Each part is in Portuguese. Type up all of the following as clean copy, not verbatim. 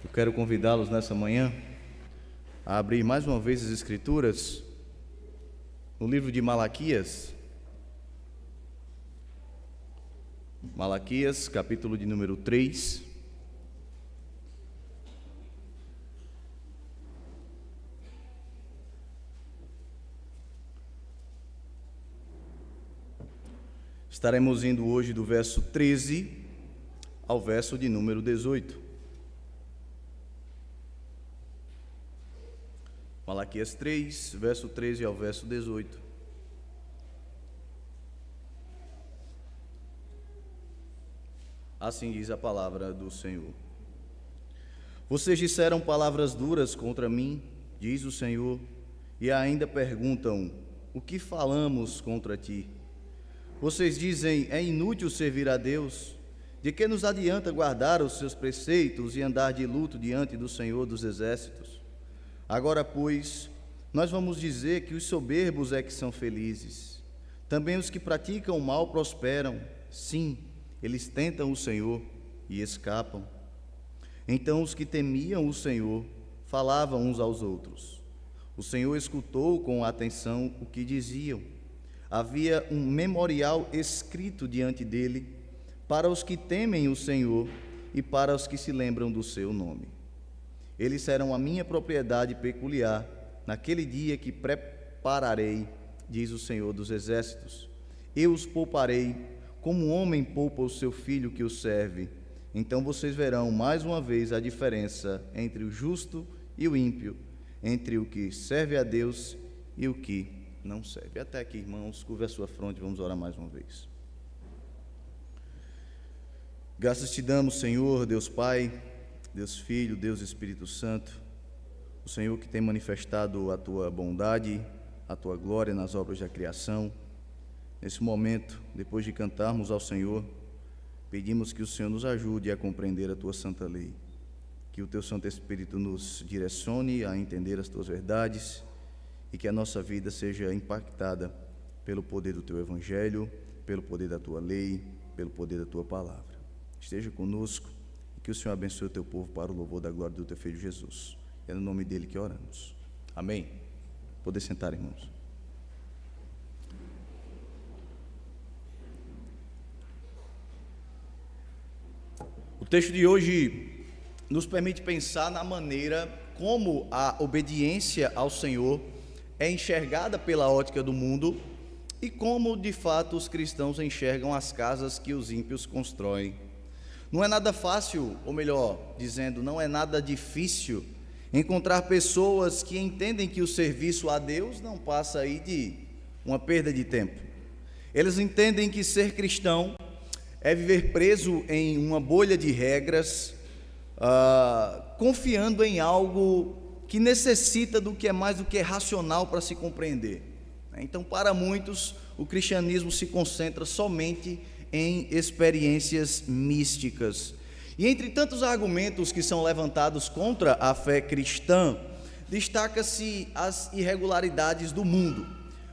Eu quero convidá-los nessa manhã a abrir mais uma vez as Escrituras no livro de Malaquias. Malaquias, capítulo de número 3. Estaremos indo hoje do verso 13 ao verso de número 18. Malaquias 3, verso 13 ao verso 18. Assim diz a palavra do Senhor. Vocês disseram palavras duras contra mim, diz o Senhor, e ainda perguntam: o que falamos contra ti? Vocês dizem: é inútil servir a Deus. De que nos adianta guardar os seus preceitos e andar de luto diante do Senhor dos Exércitos? Agora, pois, nós vamos dizer que os soberbos é que são felizes. Também os que praticam o mal prosperam. Sim, eles tentam o Senhor e escapam. Então os que temiam o Senhor falavam uns aos outros. O Senhor escutou com atenção o que diziam. Havia um memorial escrito diante dele para os que temem o Senhor e para os que se lembram do seu nome. Eles serão a minha propriedade peculiar naquele dia que prepararei, diz o Senhor dos Exércitos. Eu os pouparei como um homem poupa o seu filho que o serve. Então vocês verão mais uma vez a diferença entre o justo e o ímpio, entre o que serve a Deus e o que não serve. Até aqui, irmãos, curva a sua fronte, vamos orar mais uma vez. Graças te damos, Senhor, Deus Pai, Deus Filho, Deus Espírito Santo, o Senhor que tem manifestado a tua bondade, a tua glória nas obras da criação. Nesse momento, depois de cantarmos ao Senhor, pedimos que o Senhor nos ajude a compreender a tua santa lei, que o teu Santo Espírito nos direcione a entender as tuas verdades e que a nossa vida seja impactada pelo poder do teu Evangelho, pelo poder da tua lei, pelo poder da tua palavra. Esteja conosco e que o Senhor abençoe o teu povo para o louvor da glória do teu Filho Jesus. É no nome dele que oramos. Amém. Poder sentar, irmãos. O texto de hoje nos permite pensar na maneira como a obediência ao Senhor é enxergada pela ótica do mundo e como, de fato, os cristãos enxergam as casas que os ímpios constroem. Não é nada fácil, ou melhor dizendo, não é nada difícil encontrar pessoas que entendem que o serviço a Deus não passa aí de uma perda de tempo. Eles entendem que ser cristão é viver preso em uma bolha de regras, confiando em algo que necessita do que é mais do que é racional para se compreender. Então, para muitos, o cristianismo se concentra somente em experiências místicas. E entre tantos argumentos que são levantados contra a fé cristã, destaca-se as irregularidades do mundo.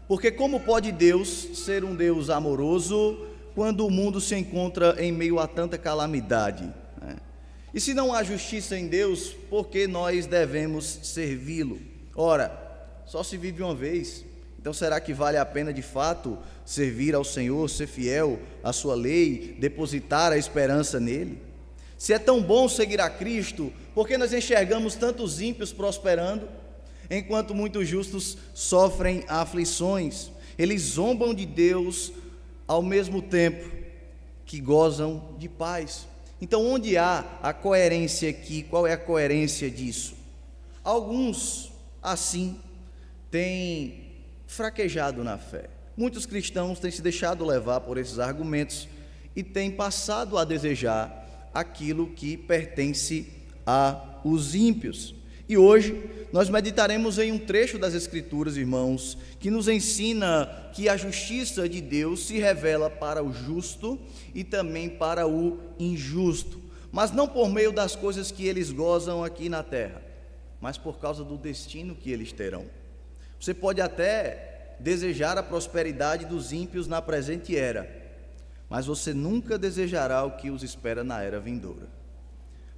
Porque como pode Deus ser um Deus amoroso quando o mundo se encontra em meio a tanta calamidade, né? E se não há justiça em Deus, por que nós devemos servi-lo? Ora, só se vive uma vez, então será que vale a pena de fato servir ao Senhor, ser fiel à sua lei, depositar a esperança nele? Se é tão bom seguir a Cristo, por que nós enxergamos tantos ímpios prosperando, enquanto muitos justos sofrem aflições? Eles zombam de Deus ao mesmo tempo que gozam de paz. Então, onde há a coerência aqui? Qual é a coerência disso? Alguns, assim, têm fraquejado na fé. Muitos cristãos têm se deixado levar por esses argumentos e têm passado a desejar aquilo que pertence aos ímpios. E hoje nós meditaremos em um trecho das Escrituras, irmãos, que nos ensina que a justiça de Deus se revela para o justo e também para o injusto, mas não por meio das coisas que eles gozam aqui na terra, mas por causa do destino que eles terão. Você pode até desejar a prosperidade dos ímpios na presente era, mas você nunca desejará o que os espera na era vindoura.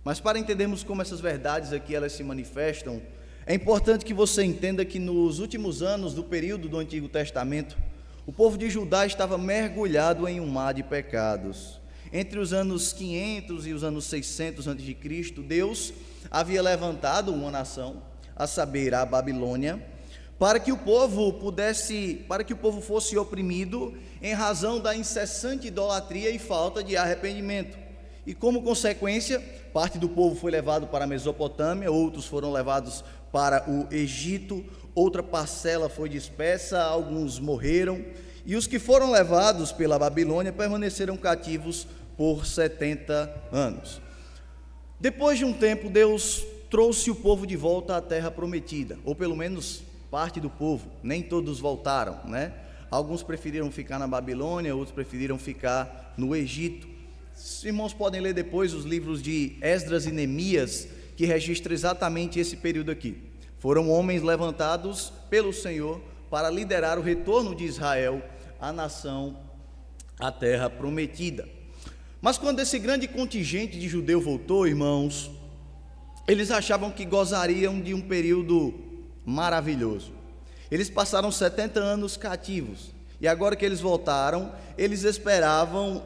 Mas para entendermos como essas verdades aqui elas se manifestam, é importante que você entenda que nos últimos anos do período do Antigo Testamento, o povo de Judá estava mergulhado em um mar de pecados. Entre os anos 500 e os anos 600 a.C., Deus havia levantado uma nação, a saber, a Babilônia, para que o povo fosse oprimido em razão da incessante idolatria e falta de arrependimento. E como consequência, parte do povo foi levado para a Mesopotâmia, outros foram levados para o Egito, outra parcela foi dispersa, alguns morreram, e os que foram levados pela Babilônia permaneceram cativos por 70 anos. Depois de um tempo, Deus trouxe o povo de volta à terra prometida, ou pelo menos parte do povo, nem todos voltaram, né? Alguns preferiram ficar na Babilônia, outros preferiram ficar no Egito. Os irmãos podem ler depois os livros de Esdras e Neemias, que registra exatamente esse período aqui. Foram homens levantados pelo Senhor para liderar o retorno de Israel à nação, à terra prometida. Mas quando esse grande contingente de judeus voltou, irmãos, eles achavam que gozariam de um período maravilhoso. Eles passaram 70 anos cativos, e agora que eles voltaram, eles esperavam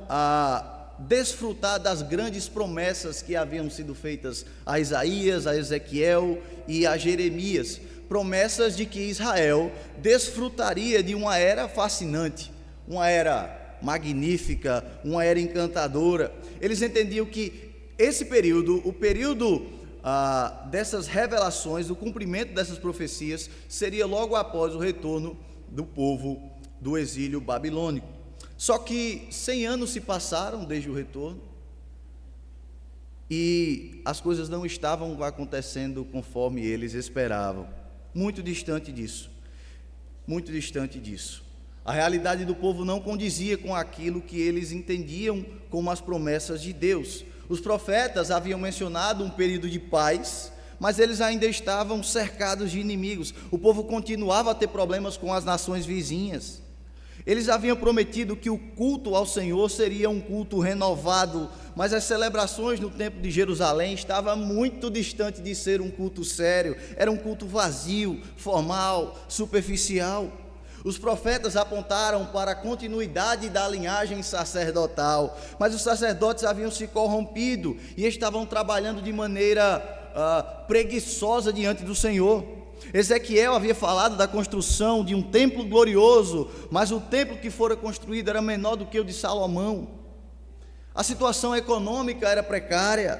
desfrutar das grandes promessas que haviam sido feitas a Isaías, a Ezequiel e a Jeremias, promessas de que Israel desfrutaria de uma era fascinante, uma era magnífica, uma era encantadora. Eles entendiam que esse período, o período dessas revelações, do cumprimento dessas profecias, seria logo após o retorno do povo do exílio babilônico. Só que 100 anos se passaram desde o retorno e as coisas não estavam acontecendo conforme eles esperavam. Muito distante disso, muito distante disso. A realidade do povo não condizia com aquilo que eles entendiam como as promessas de Deus. Os profetas haviam mencionado um período de paz, mas eles ainda estavam cercados de inimigos. O povo continuava a ter problemas com as nações vizinhas. Eles haviam prometido que o culto ao Senhor seria um culto renovado, mas as celebrações no Templo de Jerusalém estavam muito distante de ser um culto sério. Era um culto vazio, formal, superficial. Os profetas apontaram para a continuidade da linhagem sacerdotal, mas os sacerdotes haviam se corrompido e estavam trabalhando de maneira preguiçosa diante do Senhor. Ezequiel havia falado da construção de um templo glorioso, mas o templo que fora construído era menor do que o de Salomão. A situação econômica era precária.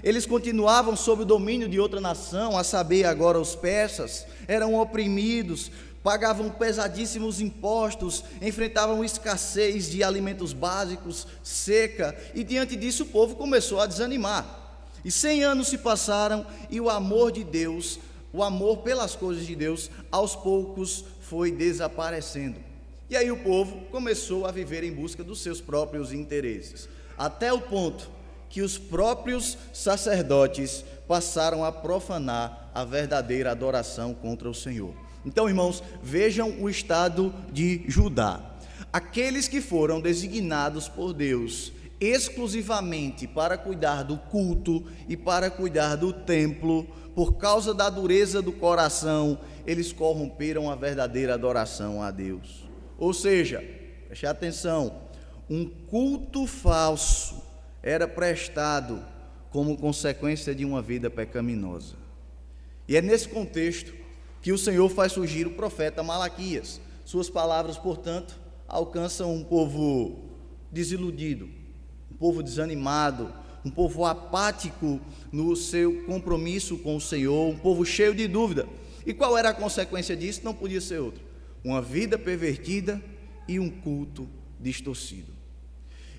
Eles continuavam sob o domínio de outra nação, a saber, agora os persas. Eram oprimidos, pagavam pesadíssimos impostos, enfrentavam escassez de alimentos básicos, seca, e diante disso o povo começou a desanimar. E 100 anos se passaram e o amor de Deus, o amor pelas coisas de Deus, aos poucos foi desaparecendo. E aí o povo começou a viver em busca dos seus próprios interesses, até o ponto que os próprios sacerdotes passaram a profanar a verdadeira adoração contra o Senhor. Então, irmãos, vejam o estado de Judá. Aqueles que foram designados por Deus exclusivamente para cuidar do culto e para cuidar do templo, por causa da dureza do coração, eles corromperam a verdadeira adoração a Deus. Ou seja, preste atenção, um culto falso era prestado como consequência de uma vida pecaminosa. E é nesse contexto que o Senhor faz surgir o profeta Malaquias. Suas palavras, portanto, alcançam um povo desiludido, um povo desanimado, um povo apático no seu compromisso com o Senhor, um povo cheio de dúvida. E qual era a consequência disso? Não podia ser outra: uma vida pervertida e um culto distorcido.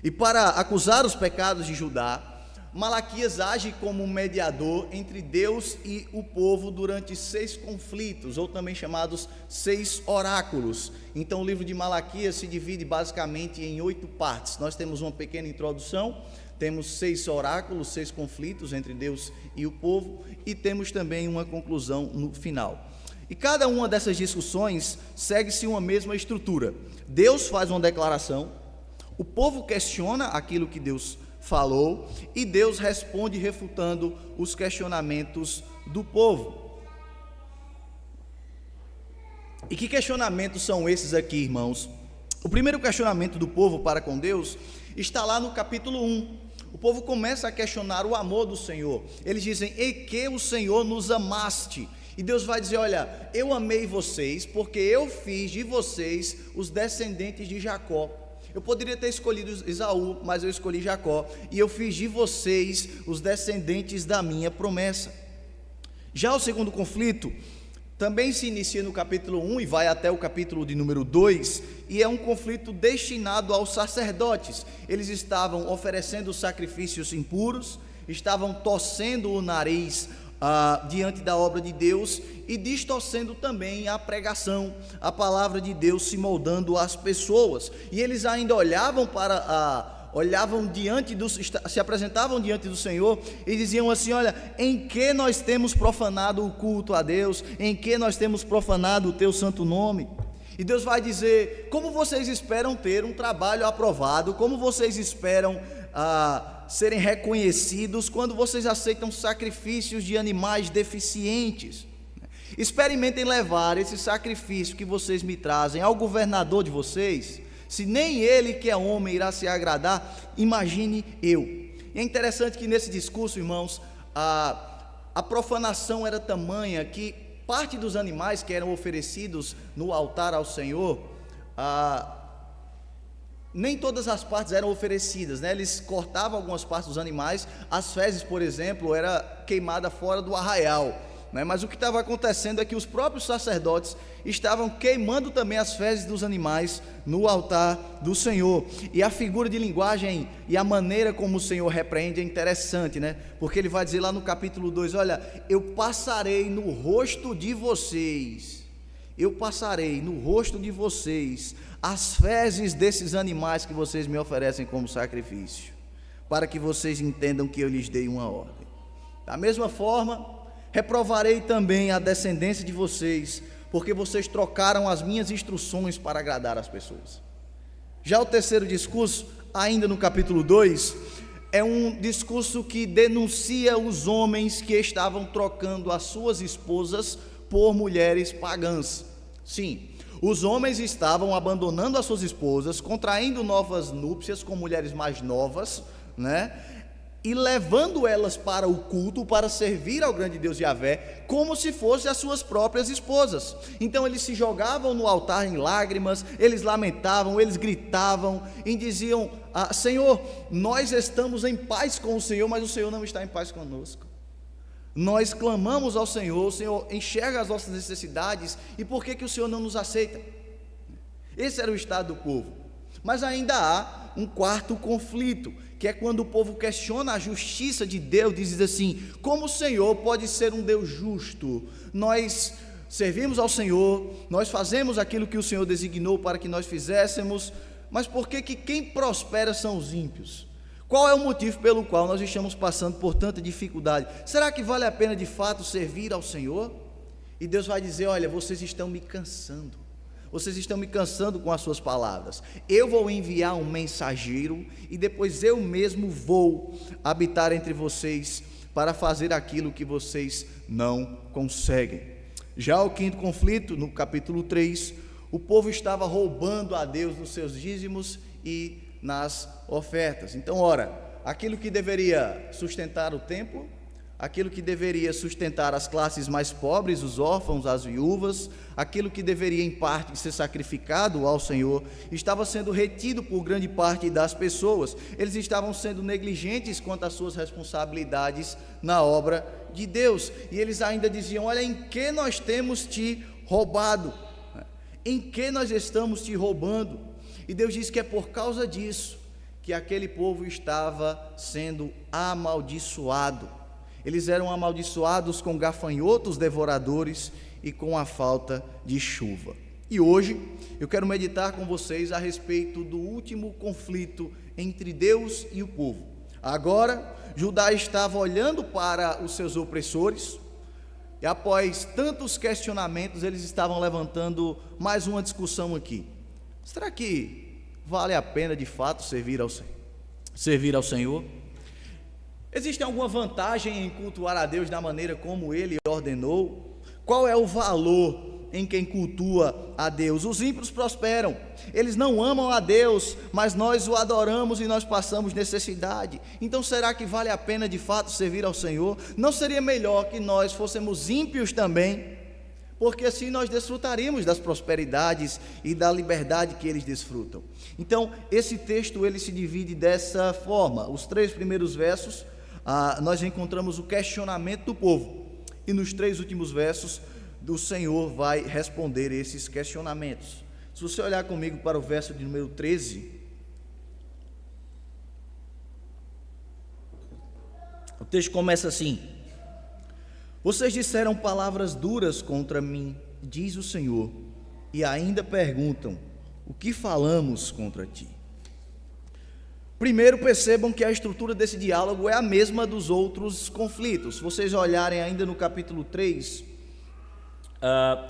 E para acusar os pecados de Judá, Malaquias age como um mediador entre Deus e o povo durante 6 conflitos, ou também chamados 6 oráculos. Então o livro de Malaquias se divide basicamente em 8 partes. Nós temos uma pequena introdução, temos 6 oráculos, 6 conflitos entre Deus e o povo, e temos também uma conclusão no final. E cada uma dessas discussões segue-se uma mesma estrutura. Deus faz uma declaração, o povo questiona aquilo que Deus falou, e Deus responde refutando os questionamentos do povo. E que questionamentos são esses aqui, irmãos? O primeiro questionamento do povo para com Deus está lá no capítulo 1. O povo começa a questionar o amor do Senhor. Eles dizem: "E que o Senhor nos amaste". E Deus vai dizer: olha, eu amei vocês porque eu fiz de vocês os descendentes de Jacó. Eu poderia ter escolhido Esaú, mas eu escolhi Jacó, e eu fiz de vocês os descendentes da minha promessa. Já o segundo conflito também se inicia no capítulo 1 e vai até o capítulo de número 2, e é um conflito destinado aos sacerdotes. Eles estavam oferecendo sacrifícios impuros, estavam torcendo o nariz diante da obra de Deus e distorcendo também a pregação, a palavra de Deus se moldando às pessoas. E eles ainda se apresentavam diante do Senhor e diziam assim: olha, em que nós temos profanado o culto a Deus, em que nós temos profanado o teu santo nome? E Deus vai dizer: como vocês esperam ter um trabalho aprovado, como vocês esperam serem reconhecidos quando vocês aceitam sacrifícios de animais deficientes? Experimentem levar esse sacrifício que vocês me trazem ao governador de vocês. Se nem ele, que é homem, irá se agradar, imagine eu. E é interessante que nesse discurso, irmãos, a profanação era tamanha que parte dos animais que eram oferecidos no altar ao Senhor, nem todas as partes eram oferecidas, né? Eles cortavam algumas partes dos animais. As fezes, por exemplo, era queimada fora do arraial, né? Mas o que estava acontecendo é que os próprios sacerdotes estavam queimando também as fezes dos animais no altar do Senhor. E a figura de linguagem e a maneira como o Senhor repreende é interessante, né? Porque ele vai dizer lá no capítulo 2, olha, eu passarei no rosto de vocês, as fezes desses animais que vocês me oferecem como sacrifício, para que vocês entendam que eu lhes dei uma ordem. Da mesma forma, reprovarei também a descendência de vocês, porque vocês trocaram as minhas instruções para agradar as pessoas. Já o terceiro discurso, ainda no capítulo 2, é um discurso que denuncia os homens que estavam trocando as suas esposas por mulheres pagãs. Sim, os homens estavam abandonando as suas esposas, contraindo novas núpcias com mulheres mais novas, né? E levando elas para o culto, para servir ao grande Deus Yahvé, como se fossem as suas próprias esposas. Então eles se jogavam no altar em lágrimas, eles lamentavam, eles gritavam e diziam: Senhor, nós estamos em paz com o Senhor, mas o Senhor não está em paz conosco. Nós clamamos ao Senhor, o Senhor enxerga as nossas necessidades, e por que o Senhor não nos aceita? Esse era o estado do povo. Mas ainda há um quarto conflito, que é quando o povo questiona a justiça de Deus, diz assim: como o Senhor pode ser um Deus justo? Nós servimos ao Senhor, nós fazemos aquilo que o Senhor designou para que nós fizéssemos, mas por que quem prospera são os ímpios? Qual é o motivo pelo qual nós estamos passando por tanta dificuldade? Será que vale a pena de fato servir ao Senhor? E Deus vai dizer: olha, vocês estão me cansando com as suas palavras. Eu vou enviar um mensageiro e depois eu mesmo vou habitar entre vocês para fazer aquilo que vocês não conseguem. Já o quinto conflito, no capítulo 3, o povo estava roubando a Deus nos seus dízimos e nas ofertas. Então, ora, aquilo que deveria sustentar o templo, aquilo que deveria sustentar as classes mais pobres, os órfãos, as viúvas, aquilo que deveria em parte ser sacrificado ao Senhor, estava sendo retido por grande parte das pessoas. Eles estavam sendo negligentes quanto às suas responsabilidades na obra de Deus, e eles ainda diziam: olha, em que nós temos te roubado? Em que nós estamos te roubando? E Deus diz que é por causa disso que aquele povo estava sendo amaldiçoado. Eles eram amaldiçoados com gafanhotos devoradores e com a falta de chuva. E hoje eu quero meditar com vocês a respeito do último conflito entre Deus e o povo. Agora, Judá estava olhando para os seus opressores, e após tantos questionamentos, eles estavam levantando mais uma discussão aqui. Será que vale a pena de fato servir ao Senhor? servir ao Senhor? Existe alguma vantagem em cultuar a Deus da maneira como Ele ordenou? Qual é o valor em quem cultua a Deus? Os ímpios prosperam, eles não amam a Deus, mas nós o adoramos e nós passamos necessidade. Então será que vale a pena de fato servir ao Senhor? Não seria melhor que nós fôssemos ímpios também? Porque assim nós desfrutaríamos das prosperidades e da liberdade que eles desfrutam. Então esse texto ele se divide dessa forma. Os 3 primeiros versos nós encontramos o questionamento do povo, e nos 3 últimos versos o Senhor vai responder esses questionamentos. Se você olhar comigo para o verso de número 13, o texto começa assim: vocês disseram palavras duras contra mim, diz o Senhor, e ainda perguntam, o que falamos contra ti? Primeiro, percebam que a estrutura desse diálogo é a mesma dos outros conflitos. Se vocês olharem ainda no capítulo 3,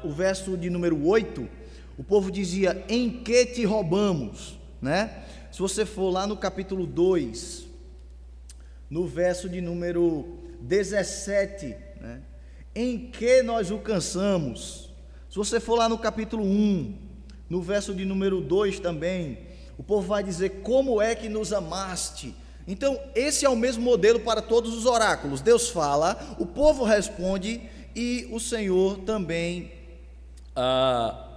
o verso de número 8, o povo dizia, em que te roubamos? Né? Se você for lá no capítulo 2, no verso de número 17, né? Em que nós o cansamos? Se você for lá no capítulo 1, no verso de número 2 também, o povo vai dizer, como é que nos amaste? Então esse é o mesmo modelo para todos os oráculos. Deus fala, o povo responde, e o Senhor também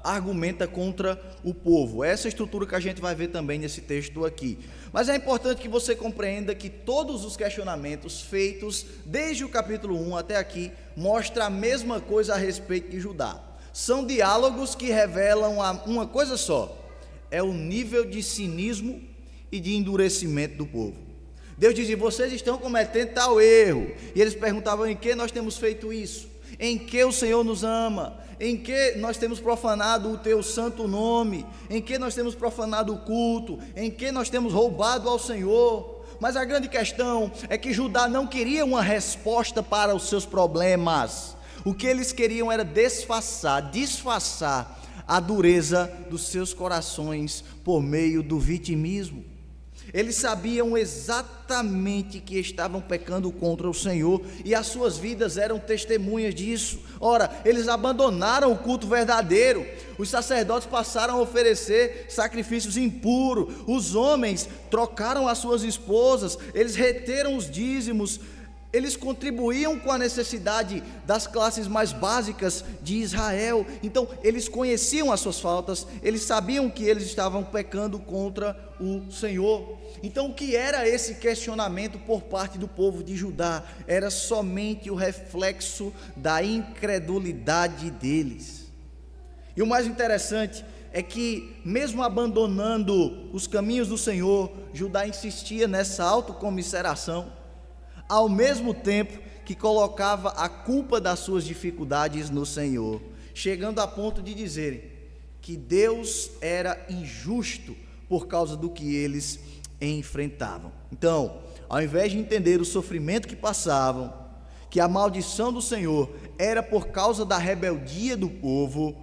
argumenta contra o povo. Essa é a estrutura que a gente vai ver também nesse texto aqui. Mas é importante que você compreenda que todos os questionamentos feitos desde o capítulo 1 até aqui mostram a mesma coisa a respeito de Judá. São diálogos que revelam uma coisa só: é o nível de cinismo e de endurecimento do povo. Deus dizia, vocês estão cometendo tal erro, e eles perguntavam, em que nós temos feito isso? Em que o Senhor nos ama? Em que nós temos profanado o teu santo nome? Em que nós temos profanado o culto? Em que nós temos roubado ao Senhor? Mas a grande questão é que Judá não queria uma resposta para os seus problemas. O que eles queriam era disfarçar a dureza dos seus corações por meio do vitimismo. Eles sabiam exatamente que estavam pecando contra o Senhor, e as suas vidas eram testemunhas disso. Ora, eles abandonaram o culto verdadeiro, os sacerdotes passaram a oferecer sacrifícios impuros, os homens trocaram as suas esposas, eles reteram os dízimos, eles contribuíam com a necessidade das classes mais básicas de Israel. Então eles conheciam as suas faltas, eles sabiam que eles estavam pecando contra o Senhor. Então o que era esse questionamento por parte do povo de Judá? Era somente o reflexo da incredulidade deles. E o mais interessante é que, mesmo abandonando os caminhos do Senhor, Judá insistia nessa autocomiseração, ao mesmo tempo que colocava a culpa das suas dificuldades no Senhor, chegando a ponto de dizerem que Deus era injusto por causa do que eles enfrentavam. Então, ao invés de entender o sofrimento que passavam, que a maldição do Senhor era por causa da rebeldia do povo,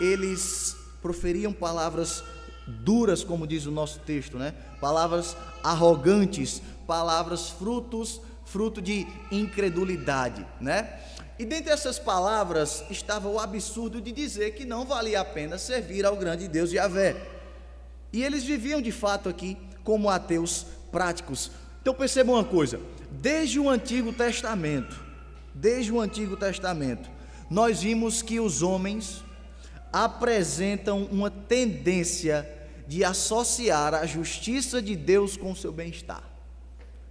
eles proferiam palavras duras, como diz o nosso texto, né? Palavras arrogantes, palavras fruto de incredulidade, né? E dentre essas palavras estava o absurdo de dizer que não valia a pena servir ao grande Deus Yahvé. E eles viviam de fato aqui como ateus práticos. Então percebam uma coisa: desde o Antigo Testamento, nós vimos que os homens apresentam uma tendência de associar a justiça de Deus com o seu bem-estar.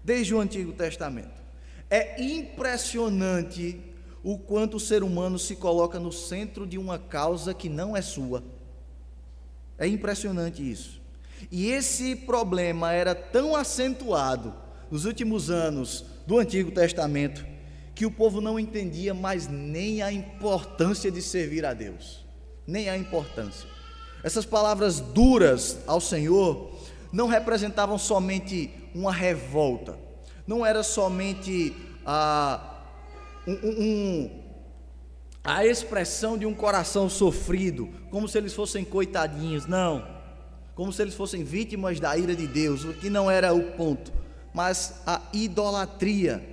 Desde o Antigo Testamento. É impressionante o quanto o ser humano se coloca no centro de uma causa que não é sua. É impressionante isso. E esse problema era tão acentuado nos últimos anos do Antigo Testamento, que o povo não entendia mais nem a importância de servir a Deus. Nem a importância. Essas palavras duras ao Senhor não representavam somente uma revolta, não era somente a expressão de um coração sofrido, como se eles fossem coitadinhos, não. como se eles fossem vítimas da ira de Deus, o que não era o ponto, mas a idolatria.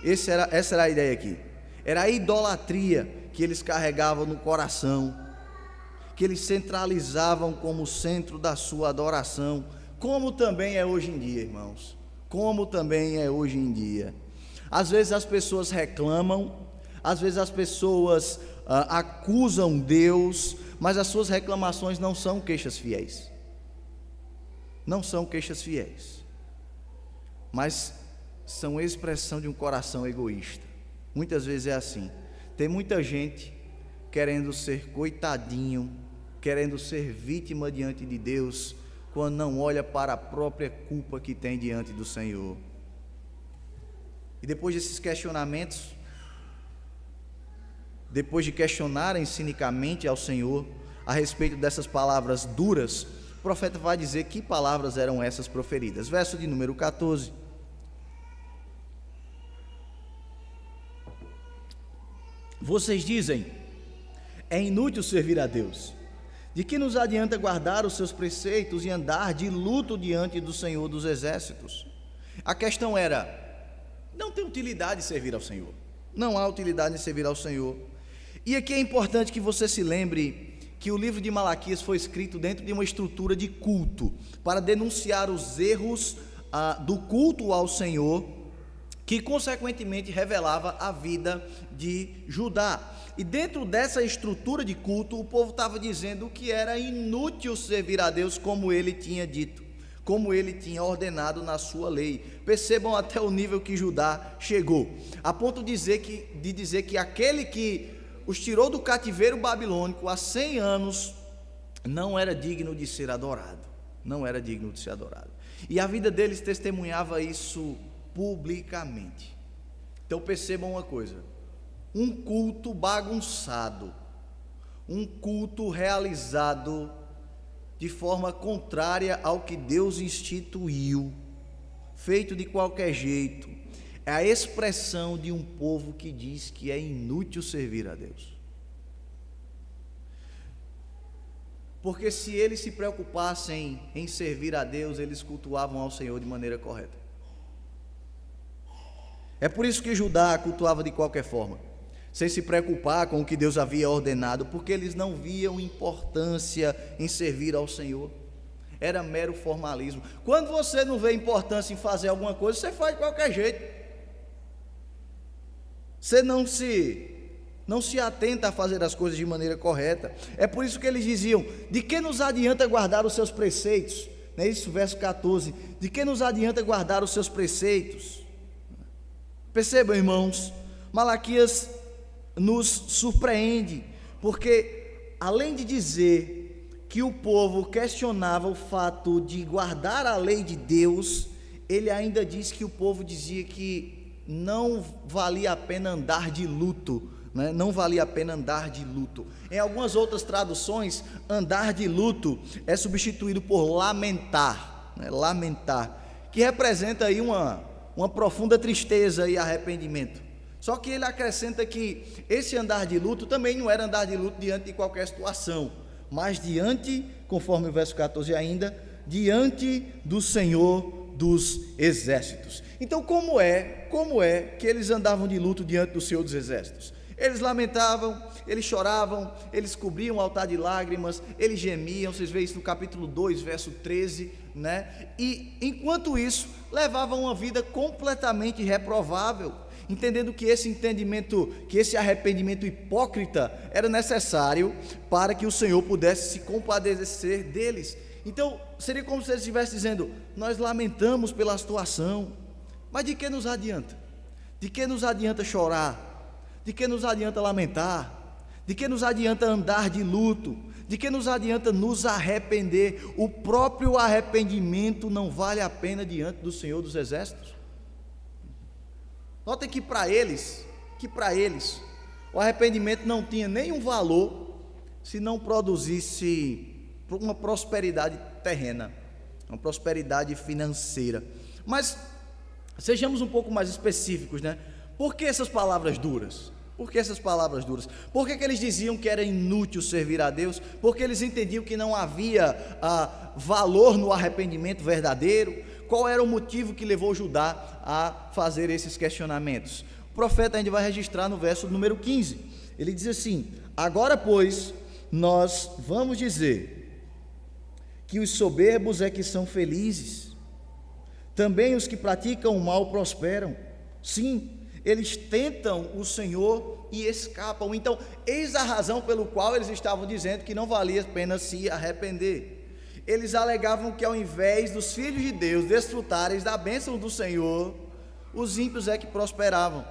Essa era a ideia aqui. Era a idolatria que eles carregavam no coração, que eles centralizavam como centro da sua adoração, como também é hoje em dia, irmãos, como também é hoje em dia. Às vezes as pessoas reclamam, às vezes as pessoas acusam Deus, mas as suas reclamações não são queixas fiéis, não são queixas fiéis, mas são expressão de um coração egoísta. Muitas vezes é assim. Tem muita gente querendo ser coitadinho, querendo ser vítima diante de Deus, quando não olha para a própria culpa que tem diante do Senhor. E depois desses questionamentos, depois de questionarem cinicamente ao Senhor a respeito dessas palavras duras, o profeta vai dizer que palavras eram essas proferidas. Verso de número 14. Vocês dizem: é inútil servir a Deus. De que nos adianta guardar os seus preceitos e andar de luto diante do Senhor dos Exércitos? A questão era: não tem utilidade servir ao Senhor. Não há utilidade em servir ao Senhor. E aqui é importante que você se lembre que o livro de Malaquias foi escrito dentro de uma estrutura de culto, para denunciar os erros do culto ao Senhor, que consequentemente revelava a vida de Judá. E dentro dessa estrutura de culto, o povo estava dizendo que era inútil servir a Deus, como ele tinha dito, como ele tinha ordenado na sua lei. Percebam até o nível que Judá chegou, a ponto de dizer que aquele que os tirou do cativeiro babilônico há 100 anos não era digno de ser adorado, não era digno de ser adorado. E a vida deles testemunhava isso publicamente. Então percebam uma coisa: um culto bagunçado, um culto realizado de forma contrária ao que Deus instituiu, feito de qualquer jeito, é a expressão de um povo que diz que é inútil servir a Deus. Porque se eles se preocupassem em servir a Deus, eles cultuavam ao Senhor de maneira correta. É por isso que Judá cultuava de qualquer forma, sem se preocupar com o que Deus havia ordenado, porque eles não viam importância em servir ao Senhor. Era mero formalismo. Quando você não vê importância em fazer alguma coisa, você faz de qualquer jeito. Você não se atenta a fazer as coisas de maneira correta. É por isso que eles diziam: de que nos adianta guardar os seus preceitos? Não é isso? Verso 14: de que nos adianta guardar os seus preceitos? Percebam, irmãos, Malaquias nos surpreende, porque além de dizer que o povo questionava o fato de guardar a lei de Deus, ele ainda diz que o povo dizia que não valia a pena andar de luto, né? Não valia a pena andar de luto. Em algumas outras traduções, andar de luto é substituído por lamentar, né? Lamentar, que representa aí uma profunda tristeza e arrependimento. Só que ele acrescenta que esse andar de luto também não era andar de luto diante de qualquer situação, mas diante, conforme o verso 14 ainda, diante do Senhor dos Exércitos. Então como é que eles andavam de luto diante do Senhor dos Exércitos? Eles lamentavam, eles choravam, eles cobriam o altar de lágrimas, eles gemiam. Vocês veem isso no capítulo 2, verso 13, né? E enquanto isso, levavam uma vida completamente reprovável, entendendo que esse arrependimento hipócrita era necessário para que o Senhor pudesse se compadecer deles. Então seria como se ele estivesse dizendo: nós lamentamos pela situação, mas de que nos adianta? De que nos adianta chorar? De que nos adianta lamentar? De que nos adianta andar de luto? De que nos adianta nos arrepender? O próprio arrependimento não vale a pena diante do Senhor dos Exércitos. Notem que para eles, o arrependimento não tinha nenhum valor se não produzisse uma prosperidade terrena, uma prosperidade financeira. Mas sejamos um pouco mais específicos, né? Por que essas palavras duras? Por que essas palavras duras? Por que eles diziam que era inútil servir a Deus? Porque eles entendiam que não havia valor no arrependimento verdadeiro? Qual era o motivo que levou Judá a fazer esses questionamentos? O profeta ainda vai registrar no verso número 15. Ele diz assim: agora, pois, nós vamos dizer que os soberbos é que são felizes, também os que praticam o mal prosperam. Sim, eles tentam o Senhor e escapam. Então, eis a razão pelo qual eles estavam dizendo que não valia a pena se arrepender. Eles alegavam que ao invés dos filhos de Deus desfrutarem da bênção do Senhor, os ímpios é que prosperavam.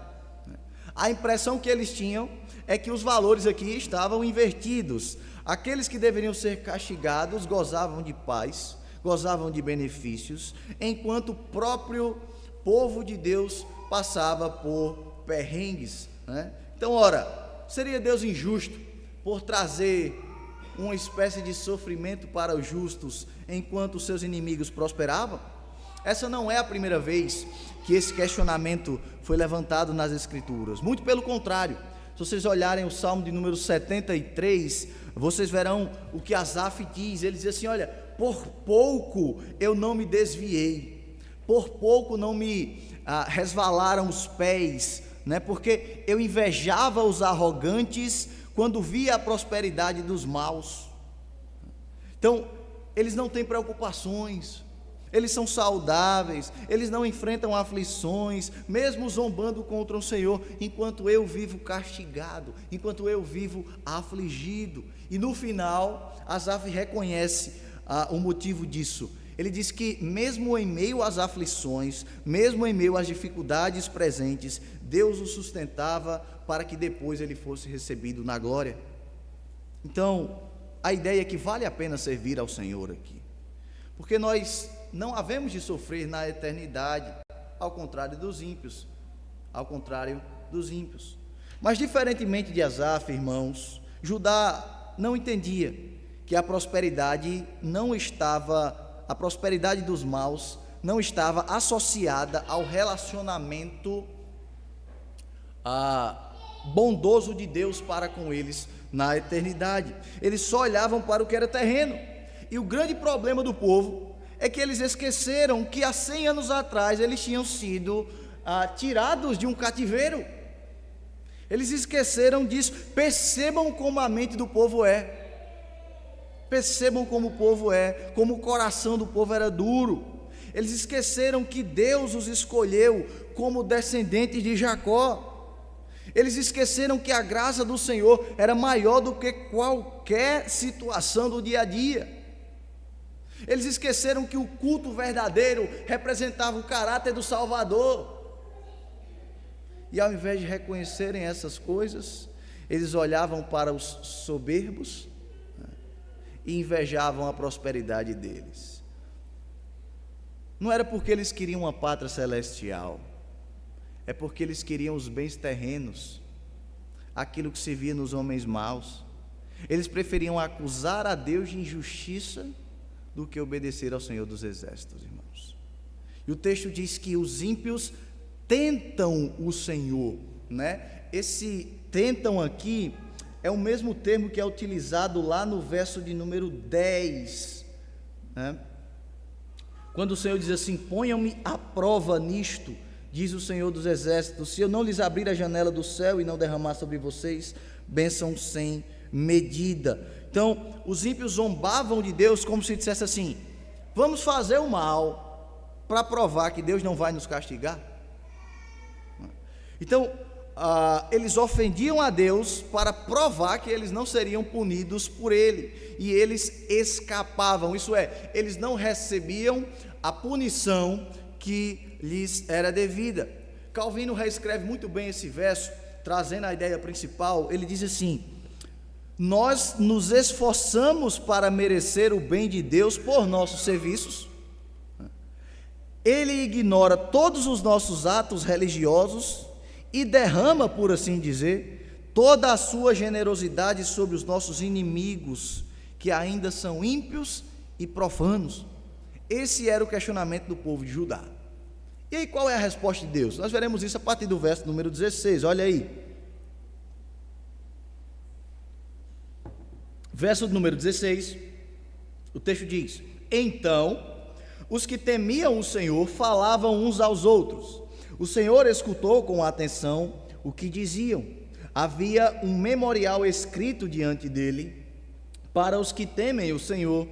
A impressão que eles tinham é que os valores aqui estavam invertidos. Aqueles que deveriam ser castigados gozavam de paz, gozavam de benefícios, enquanto o próprio povo de Deus passava por perrengues, né? Então, ora, seria Deus injusto por trazer uma espécie de sofrimento para os justos, enquanto os seus inimigos prosperavam? Essa não é a primeira vez que esse questionamento foi levantado nas Escrituras. Muito pelo contrário, se vocês olharem o Salmo de número 73, vocês verão o que Asaf diz. Ele diz assim: olha, por pouco eu não me desviei, por pouco não me resvalaram os pés, né? Porque eu invejava os arrogantes quando via a prosperidade dos maus. Então, eles não têm preocupações, eles são saudáveis, eles não enfrentam aflições, mesmo zombando contra o Senhor, enquanto eu vivo castigado, enquanto eu vivo afligido. E no final, Asaf reconhece o motivo disso. Ele diz que mesmo em meio às aflições, mesmo em meio às dificuldades presentes, Deus o sustentava para que depois ele fosse recebido na glória. Então, a ideia é que vale a pena servir ao Senhor aqui, porque nós não havemos de sofrer na eternidade, ao contrário dos ímpios, Mas diferentemente de Asaf, irmãos, Judá não entendia que a prosperidade dos maus não estava associada ao relacionamento bondoso de Deus para com eles na eternidade. Eles só olhavam para o que era terreno. E o grande problema do povo é que eles esqueceram que há 100 anos atrás eles tinham sido tirados de um cativeiro. Eles esqueceram disso. Percebam como a mente do povo é. Percebam como o povo é, como o coração do povo era duro. Eles esqueceram que Deus os escolheu como descendentes de Jacó. Eles esqueceram que a graça do Senhor era maior do que qualquer situação do dia a dia. Eles esqueceram que o culto verdadeiro representava o caráter do Salvador. E ao invés de reconhecerem essas coisas, eles olhavam para os soberbos e invejavam a prosperidade deles. Não era porque eles queriam uma pátria celestial, é porque eles queriam os bens terrenos, aquilo que se via nos homens maus. Eles preferiam acusar a Deus de injustiça do que obedecer ao Senhor dos Exércitos, irmãos. E o texto diz que os ímpios tentam o Senhor, né? Esse tentam aqui é o mesmo termo que é utilizado lá no verso de número 10, né? Quando o Senhor diz assim: ponham-me à prova nisto, diz o Senhor dos Exércitos, se eu não lhes abrir a janela do céu e não derramar sobre vocês bênção sem medida. Então, os ímpios zombavam de Deus como se dissesse assim: vamos fazer o mal para provar que Deus não vai nos castigar. Então, eles ofendiam a Deus para provar que eles não seriam punidos por Ele, e eles escapavam, isso é, eles não recebiam a punição que lhes era devida. Calvino reescreve muito bem esse verso, trazendo a ideia principal. Ele diz assim: nós nos esforçamos para merecer o bem de Deus por nossos serviços. Ele ignora todos os nossos atos religiosos e derrama, por assim dizer, toda a sua generosidade sobre os nossos inimigos, que ainda são ímpios e profanos. Esse era o questionamento do povo de Judá. E aí, qual é a resposta de Deus? Nós veremos isso a partir do verso número 16, olha aí. Verso número 16, o texto diz: então os que temiam o Senhor falavam uns aos outros. O Senhor escutou com atenção o que diziam. Havia um memorial escrito diante dele para os que temem o Senhor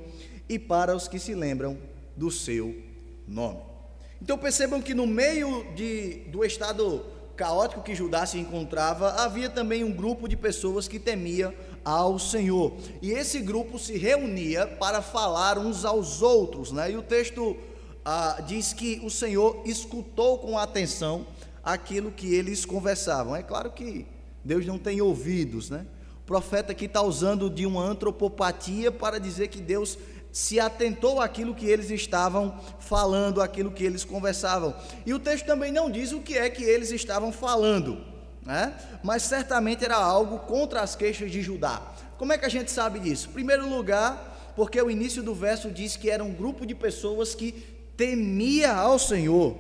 e para os que se lembram do seu nome. Então percebam que no meio do estado caótico que Judá se encontrava, havia também um grupo de pessoas que temia ao Senhor, e esse grupo se reunia para falar uns aos outros, né? E o texto diz que o Senhor escutou com atenção aquilo que eles conversavam. É claro que Deus não tem ouvidos, né? O profeta aqui está usando de uma antropopatia para dizer que Deus se atentou àquilo que eles estavam falando, àquilo que eles conversavam. E o texto também não diz o que é que eles estavam falando, né? Mas certamente era algo contra as queixas de Judá. Como é que a gente sabe disso? Em primeiro lugar, porque o início do verso diz que era um grupo de pessoas que temia ao Senhor,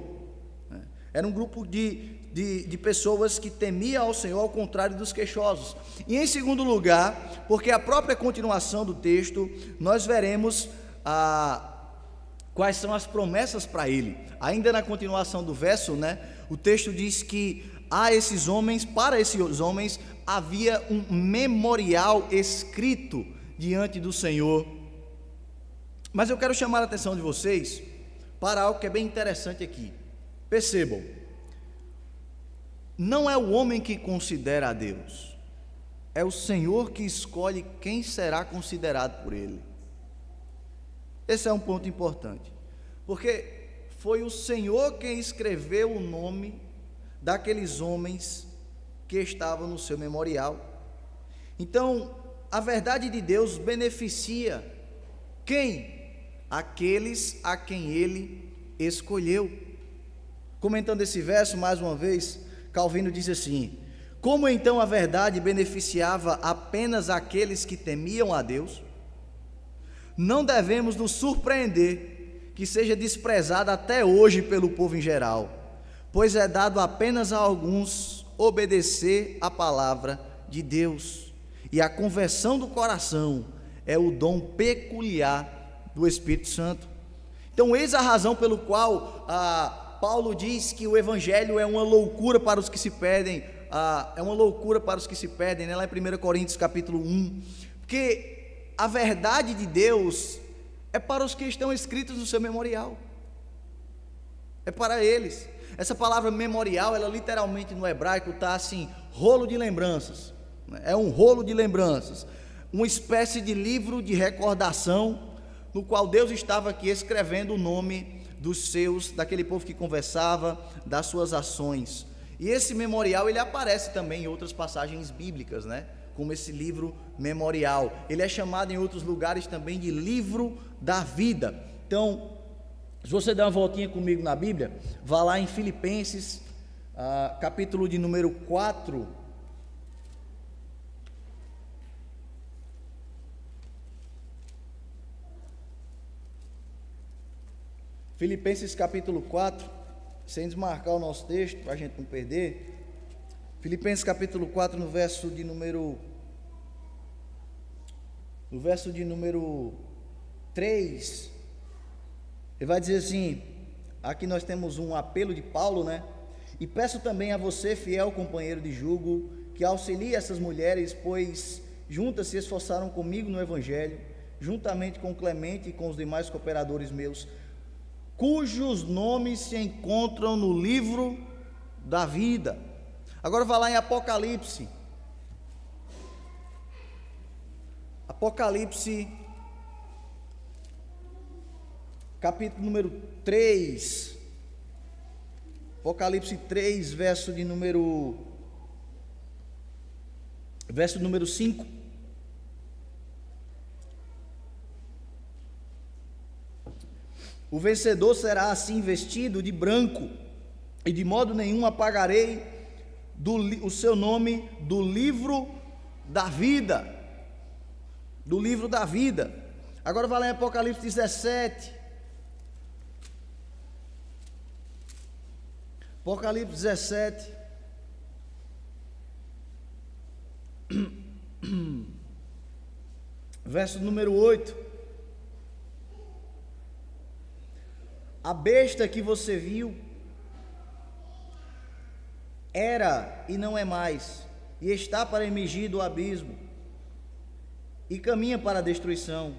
né? Era um grupo de pessoas que temia ao Senhor, ao contrário dos queixosos. E em segundo lugar, porque a própria continuação do texto, nós veremos quais são as promessas para ele. Ainda na continuação do verso, né, o texto diz que para esses homens havia um memorial escrito diante do Senhor. Mas eu quero chamar a atenção de vocês para algo que é bem interessante aqui. Percebam, não é o homem que considera a Deus, é o Senhor que escolhe quem será considerado por ele. Esse é um ponto importante, porque foi o Senhor quem escreveu o nome daqueles homens que estavam no seu memorial. Então, a verdade de Deus beneficia quem? Aqueles a quem ele escolheu. Comentando esse verso mais uma vez, Calvino diz assim: como então a verdade beneficiava apenas aqueles que temiam a Deus, não devemos nos surpreender que seja desprezada até hoje pelo povo em geral, pois é dado apenas a alguns obedecer a palavra de Deus, e a conversão do coração é o dom peculiar do Espírito Santo. Então, eis a razão pelo qual Paulo diz que o Evangelho é uma loucura para os que se perdem, né? Lá em 1 Coríntios capítulo 1, porque a verdade de Deus é para os que estão escritos no seu memorial, é para eles. Essa palavra memorial, ela literalmente no hebraico está assim, rolo de lembranças, né? É um rolo de lembranças, uma espécie de livro de recordação, no qual Deus estava aqui escrevendo o nome daquele povo que conversava, das suas ações. E esse memorial, ele aparece também em outras passagens bíblicas, né? Como esse livro memorial. Ele é chamado em outros lugares também de livro da vida. Então, se você der uma voltinha comigo na Bíblia, vá lá em Filipenses, capítulo de número 4. Filipenses capítulo 4, sem desmarcar o nosso texto, para a gente não perder. Filipenses capítulo 4, no verso de número 3, ele vai dizer assim, aqui nós temos um apelo de Paulo, né? E peço também a você, fiel companheiro de jugo, que auxilie essas mulheres, pois juntas se esforçaram comigo no Evangelho, juntamente com Clemente e com os demais cooperadores meus, cujos nomes se encontram no livro da vida. Agora vai lá em Apocalipse. Apocalipse, capítulo número 3. Apocalipse 3, verso número 5. O vencedor será assim vestido de branco, e de modo nenhum apagarei o seu nome do livro da vida. Do livro da vida. Agora vai lá em Apocalipse 17. Apocalipse 17. verso número 8. A besta que você viu era e não é mais, e está para emergir do abismo, e caminha para a destruição.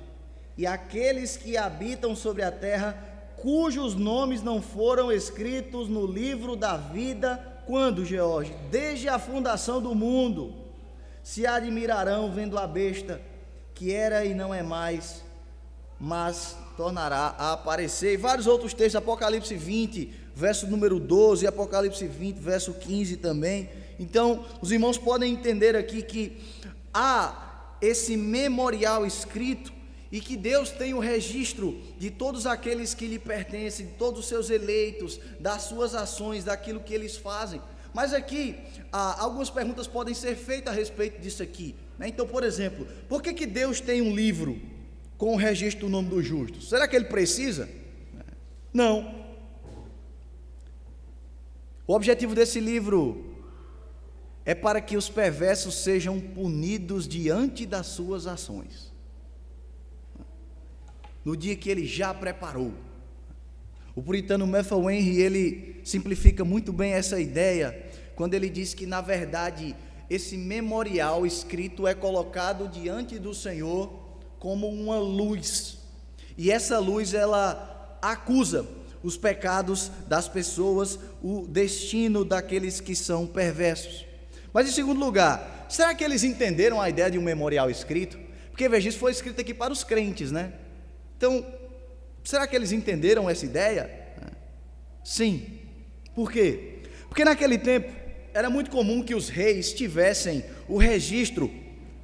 E aqueles que habitam sobre a terra, cujos nomes não foram escritos no livro da vida, quando, George? Desde a fundação do mundo, se admirarão vendo a besta, que era e não é mais, mas tornará a aparecer. E vários outros textos, Apocalipse 20, verso número 12, Apocalipse 20, verso 15 também. Então, os irmãos podem entender aqui que há esse memorial escrito, e que Deus tem o registro de todos aqueles que lhe pertencem, de todos os seus eleitos, das suas ações, daquilo que eles fazem. Mas aqui, algumas perguntas podem ser feitas a respeito disso aqui, né? Então, por exemplo, por que Deus tem um livro com o registro do nome dos justos? Será que ele precisa? Não. O objetivo desse livro é para que os perversos sejam punidos diante das suas ações, no dia que ele já preparou. O puritano Matthew Henry, ele simplifica muito bem essa ideia, quando ele diz que, na verdade, esse memorial escrito é colocado diante do Senhor como uma luz, e essa luz, ela acusa os pecados das pessoas, o destino daqueles que são perversos. Mas, em segundo lugar, será que eles entenderam a ideia de um memorial escrito? Porque, veja, isso foi escrito aqui para os crentes, né? Então, será que eles entenderam essa ideia? Sim. Por quê? Porque naquele tempo era muito comum que os reis tivessem o registro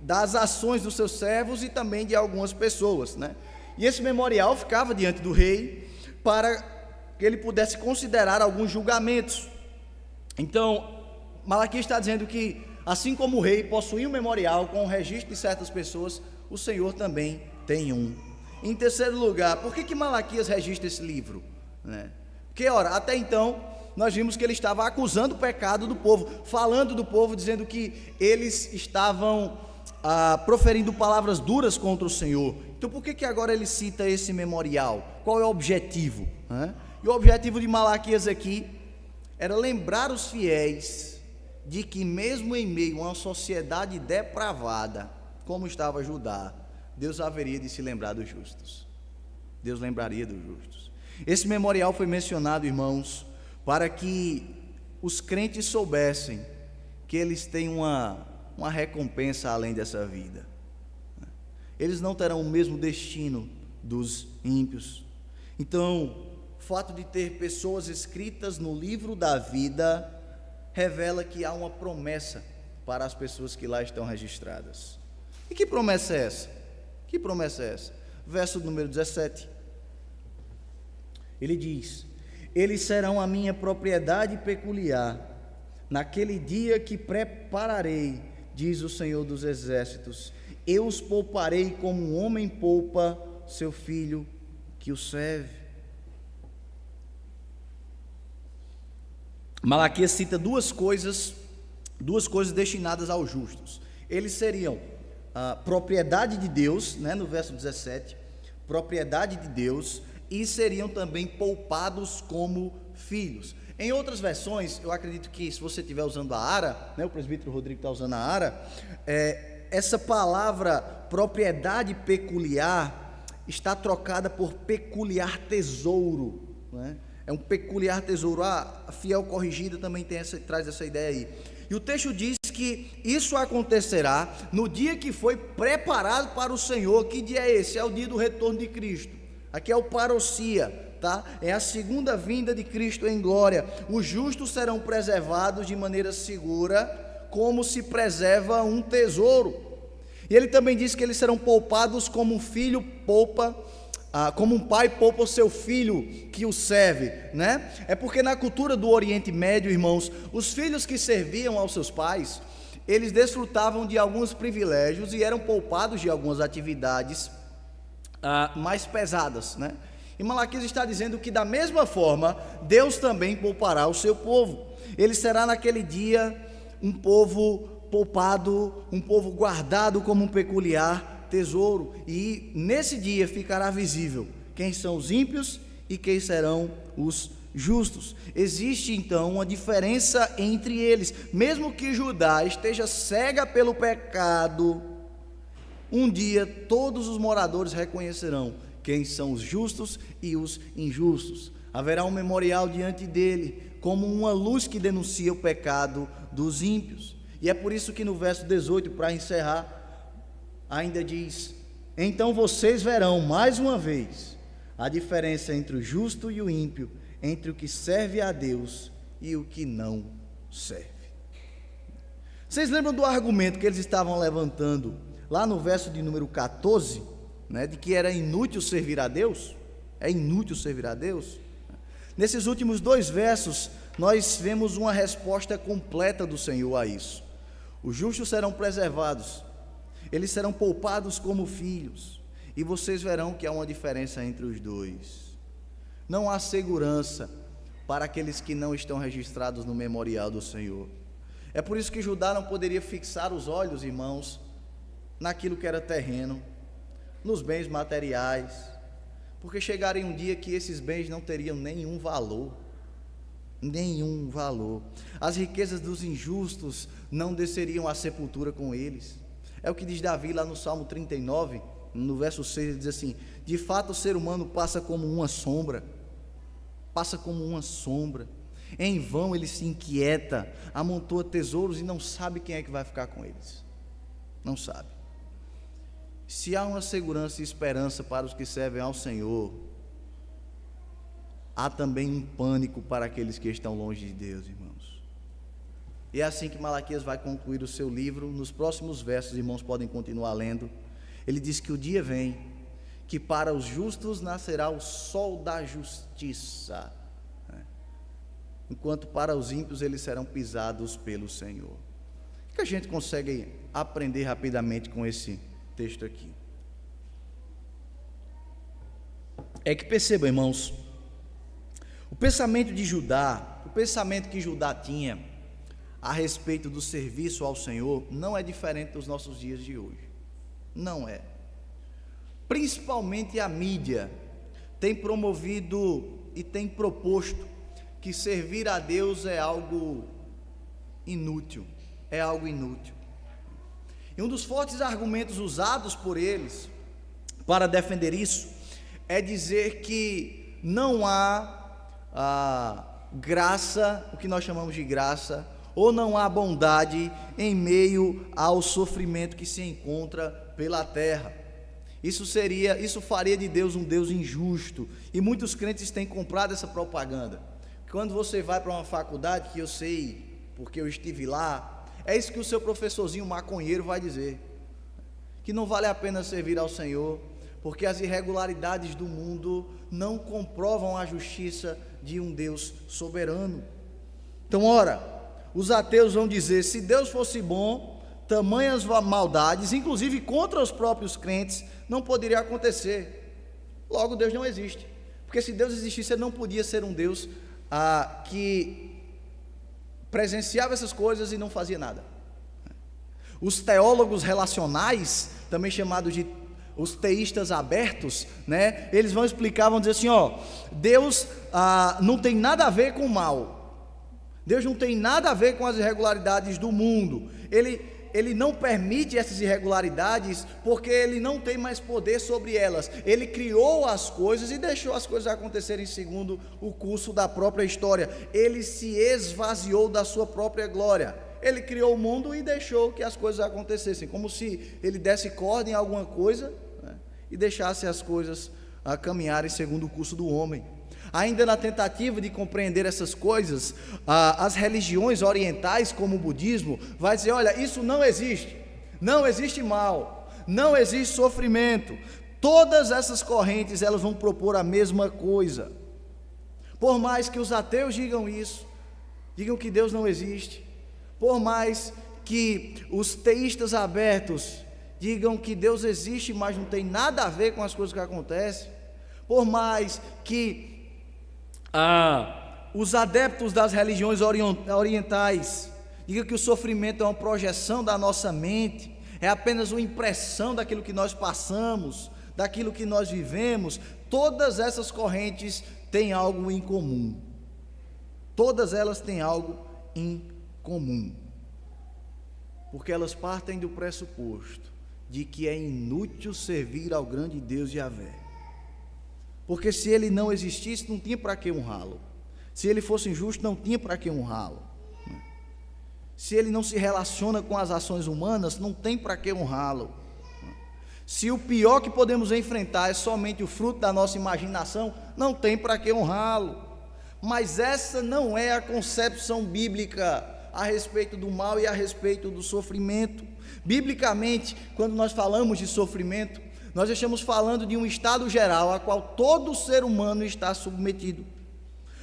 das ações dos seus servos e também de algumas pessoas, né? E esse memorial ficava diante do rei para que ele pudesse considerar alguns julgamentos. Então, Malaquias está dizendo que, assim como o rei possuía um memorial com o registro de certas pessoas, o Senhor também tem um. Em terceiro lugar, por que Malaquias registra esse livro? Porque, ora, até então, nós vimos que ele estava acusando o pecado do povo, falando do povo, dizendo que eles estavam proferindo palavras duras contra o Senhor. Então, por que agora ele cita esse memorial? Qual é o objetivo? E o objetivo de Malaquias aqui era lembrar os fiéis de que, mesmo em meio a uma sociedade depravada, como estava Judá, Deus haveria de se lembrar dos justos. Deus lembraria dos justos. Esse memorial foi mencionado, irmãos, para que os crentes soubessem que eles têm uma recompensa além dessa vida. Eles não terão o mesmo destino dos ímpios. Então, o fato de ter pessoas escritas no livro da vida revela que há uma promessa para as pessoas que lá estão registradas. E que promessa é essa? Que promessa é essa? Verso número 17. Ele diz: eles serão a minha propriedade peculiar, naquele dia que prepararei, diz o Senhor dos Exércitos. Eu os pouparei como um homem poupa seu filho que o serve. Malaquias cita duas coisas destinadas aos justos. Eles seriam a propriedade de Deus, no verso 17, propriedade de Deus, e seriam também poupados como filhos. Em outras versões, eu acredito que, se você estiver usando a ARA, o presbítero Rodrigo está usando a ARA, essa palavra propriedade peculiar está trocada por peculiar tesouro, é um peculiar tesouro. A Fiel Corrigida também traz essa ideia aí. E o texto diz que isso acontecerá no dia que foi preparado para o Senhor. Que dia é esse? É o dia do retorno de Cristo. Aqui é o parousia, tá? É a segunda vinda de Cristo em glória. Os justos serão preservados de maneira segura, como se preserva um tesouro. E ele também diz que eles serão poupados como um filho poupa, como um pai poupa o seu filho que o serve, É porque na cultura do Oriente Médio, irmãos, os filhos que serviam aos seus pais, eles desfrutavam de alguns privilégios e eram poupados de algumas atividades mais pesadas, E Malaquias está dizendo que, da mesma forma, Deus também poupará o seu povo. Ele será naquele dia um povo poupado, um povo guardado como um peculiar tesouro, e nesse dia ficará visível quem são os ímpios e quem serão os justos. Existe então uma diferença entre eles. Mesmo que Judá esteja cega pelo pecado, um dia todos os moradores reconhecerão quem são os justos e os injustos. Haverá um memorial diante dele, como uma luz que denuncia o pecado dos ímpios. E é por isso que no verso 18, para encerrar, ainda diz: então vocês verão mais uma vez a diferença entre o justo e o ímpio, entre o que serve a Deus e o que não serve. Vocês lembram do argumento que eles estavam levantando lá no verso de número 14, né, de que era inútil servir a Deus? É inútil servir a Deus? Nesses últimos 2 versos, nós vemos uma resposta completa do Senhor a isso. Os justos serão preservados, eles serão poupados como filhos, e vocês verão que há uma diferença entre os dois. Não há segurança para aqueles que não estão registrados no memorial do Senhor. É por isso que Judá não poderia fixar os olhos, irmãos, naquilo que era terreno, nos bens materiais, porque chegaria um dia que esses bens não teriam nenhum valor. Nenhum valor. As riquezas dos injustos não desceriam à sepultura com eles. É o que diz Davi lá no Salmo 39, no verso 6, ele diz assim: de fato o ser humano passa como uma sombra, em vão ele se inquieta, amontoa tesouros e não sabe quem é que vai ficar com eles, não sabe. Se há uma segurança e esperança para os que servem ao Senhor, há também um pânico para aqueles que estão longe de Deus, irmãos. E é assim que Malaquias vai concluir o seu livro. Nos próximos versos, irmãos, podem continuar lendo. Ele diz que o dia vem, que para os justos nascerá o sol da justiça, enquanto para os ímpios eles serão pisados pelo Senhor. O que a gente consegue aprender rapidamente com esse texto aqui? É que percebam, irmãos, o pensamento de Judá, o pensamento que Judá tinha a respeito do serviço ao Senhor, não é diferente dos nossos dias de hoje. Não é. Principalmente a mídia tem promovido e tem proposto que servir a Deus é algo inútil. É algo inútil. E um dos fortes argumentos usados por eles para defender isso é dizer que não há graça, o que nós chamamos de graça, ou não há bondade em meio ao sofrimento que se encontra pela terra. Isso faria de Deus um Deus injusto, e muitos crentes têm comprado essa propaganda. Quando você vai para uma faculdade, que eu sei, porque eu estive lá, é isso que o seu professorzinho maconheiro vai dizer, que não vale a pena servir ao Senhor, porque as irregularidades do mundo não comprovam a justiça de um Deus soberano. Então, ora, os ateus vão dizer: se Deus fosse bom, tamanhas maldades, inclusive contra os próprios crentes, não poderia acontecer. Logo, Deus não existe, porque se Deus existisse, ele não podia ser um Deus que presenciava essas coisas e não fazia nada. Os teólogos relacionais, também chamados de os teístas abertos, né, eles vão explicar, vão dizer assim: Deus não tem nada a ver com o mal, Deus não tem nada a ver com as irregularidades do mundo, Ele não permite essas irregularidades porque Ele não tem mais poder sobre elas. Ele criou as coisas e deixou as coisas acontecerem segundo o curso da própria história. Ele se esvaziou da sua própria glória. Ele criou o mundo e deixou que as coisas acontecessem, como se Ele desse corda em alguma coisa, né, e deixasse as coisas caminharem segundo o curso do homem. Ainda na tentativa de compreender essas coisas, as religiões orientais, como o budismo, vai dizer: olha, isso não existe mal, não existe sofrimento. Todas essas correntes, elas vão propor a mesma coisa. Por mais que os ateus digam isso, digam que Deus não existe, por mais que os teístas abertos digam que Deus existe, mas não tem nada a ver com as coisas que acontecem, por mais que os adeptos das religiões orientais digam que o sofrimento é uma projeção da nossa mente, é apenas uma impressão daquilo que nós passamos, daquilo que nós vivemos. Todas essas correntes têm algo em comum. Todas elas têm algo em comum. Porque elas partem do pressuposto de que é inútil servir ao grande Deus Yahvé. Porque se ele não existisse, não tinha para que honrá-lo. Se ele fosse injusto, não tinha para que honrá-lo. Se ele não se relaciona com as ações humanas, não tem para que honrá-lo. Se o pior que podemos enfrentar é somente o fruto da nossa imaginação, não tem para que honrá-lo. Mas essa não é a concepção bíblica a respeito do mal e a respeito do sofrimento. Biblicamente, quando nós falamos de sofrimento, nós estamos falando de um estado geral a qual todo ser humano está submetido.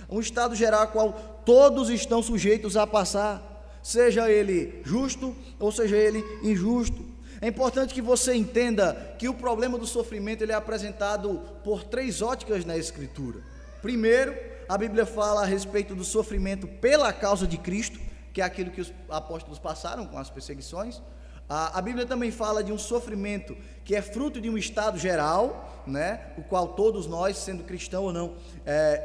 Um estado geral a qual todos estão sujeitos a passar, seja ele justo ou seja ele injusto. É importante que você entenda que o problema do sofrimento ele é apresentado por 3 óticas na Escritura. Primeiro, a Bíblia fala a respeito do sofrimento pela causa de Cristo, que é aquilo que os apóstolos passaram com as perseguições. A Bíblia também fala de um sofrimento que é fruto de um estado geral, né, o qual todos nós, sendo cristão ou não,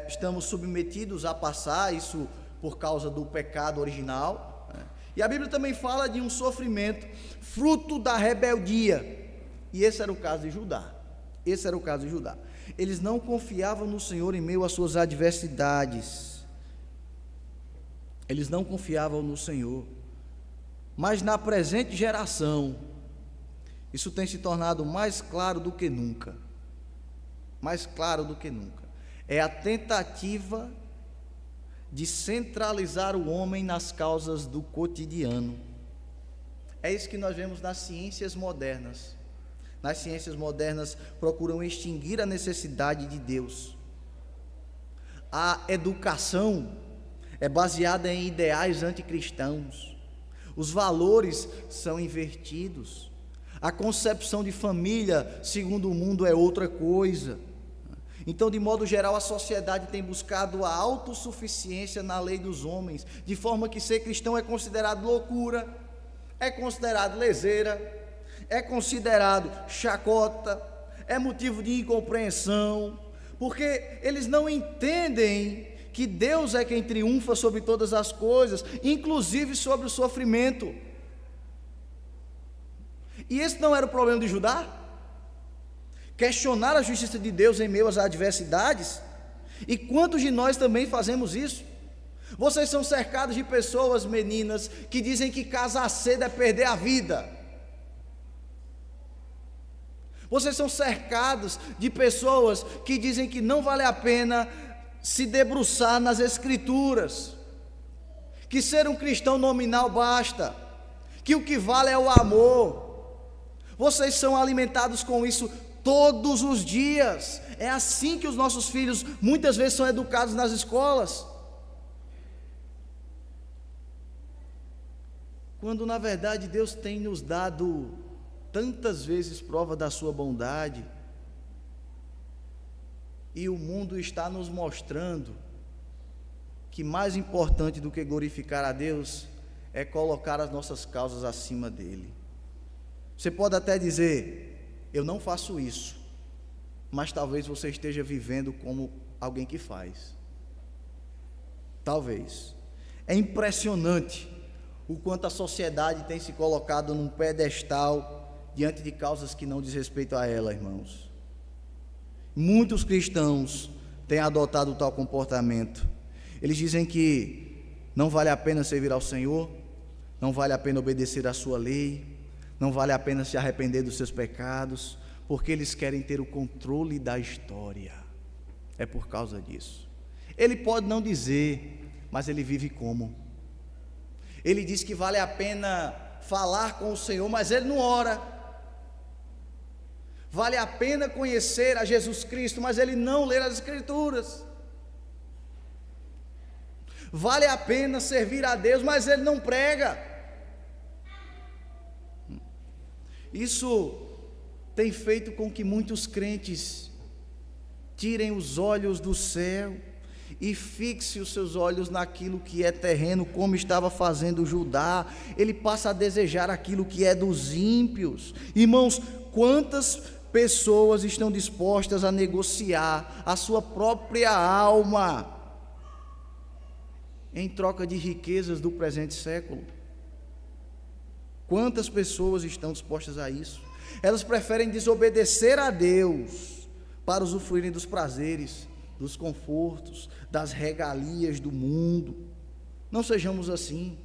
estamos submetidos a passar, isso por causa do pecado original, né? E a Bíblia também fala de um sofrimento fruto da rebeldia, e esse era o caso de Judá. Eles não confiavam no Senhor em meio às suas adversidades. Eles não confiavam no Senhor. Mas na presente geração, isso tem se tornado mais claro do que nunca. Mais claro do que nunca. É a tentativa de centralizar o homem nas causas do cotidiano. É isso que nós vemos nas ciências modernas. Nas ciências modernas procuram extinguir a necessidade de Deus. A educação é baseada em ideais anticristãos. Os valores são invertidos. A concepção de família, segundo o mundo, é outra coisa. Então, de modo geral, a sociedade tem buscado a autossuficiência na lei dos homens, de forma que ser cristão é considerado loucura, é considerado leseira, é considerado chacota, é motivo de incompreensão, porque eles não entendem que Deus é quem triunfa sobre todas as coisas, inclusive sobre o sofrimento. E esse não era o problema de Judá? Questionar a justiça de Deus em meio às adversidades? E quantos de nós também fazemos isso? Vocês são cercados de pessoas, meninas, que dizem que casar cedo é perder a vida. Vocês são cercados de pessoas que dizem que não vale a pena se debruçar nas Escrituras, que ser um cristão nominal basta, que o que vale é o amor. Vocês são alimentados com isso todos os dias. É assim que os nossos filhos muitas vezes são educados nas escolas, quando na verdade Deus tem nos dado tantas vezes prova da sua bondade. E o mundo está nos mostrando que mais importante do que glorificar a Deus é colocar as nossas causas acima dele. Você pode até dizer, eu não faço isso, mas talvez você esteja vivendo como alguém que faz. Talvez. É impressionante o quanto a sociedade tem se colocado num pedestal diante de causas que não diz respeito a ela, irmãos. Muitos cristãos têm adotado tal comportamento. Eles dizem que não vale a pena servir ao Senhor, não vale a pena obedecer à sua lei, não vale a pena se arrepender dos seus pecados, porque eles querem ter o controle da história. É por causa disso. Ele pode não dizer, mas ele vive como? Ele diz que vale a pena falar com o Senhor, mas ele não ora. Vale a pena conhecer a Jesus Cristo, mas ele não lê as Escrituras. Vale a pena servir a Deus, mas ele não prega. Isso tem feito com que muitos crentes tirem os olhos do céu e fixe os seus olhos naquilo que é terreno, como estava fazendo Judá. Ele passa a desejar aquilo que é dos ímpios. Irmãos, quantas pessoas estão dispostas a negociar a sua própria alma em troca de riquezas do presente século? Quantas pessoas estão dispostas a isso? Elas preferem desobedecer a Deus para usufruírem dos prazeres, dos confortos, das regalias do mundo. Não sejamos assim,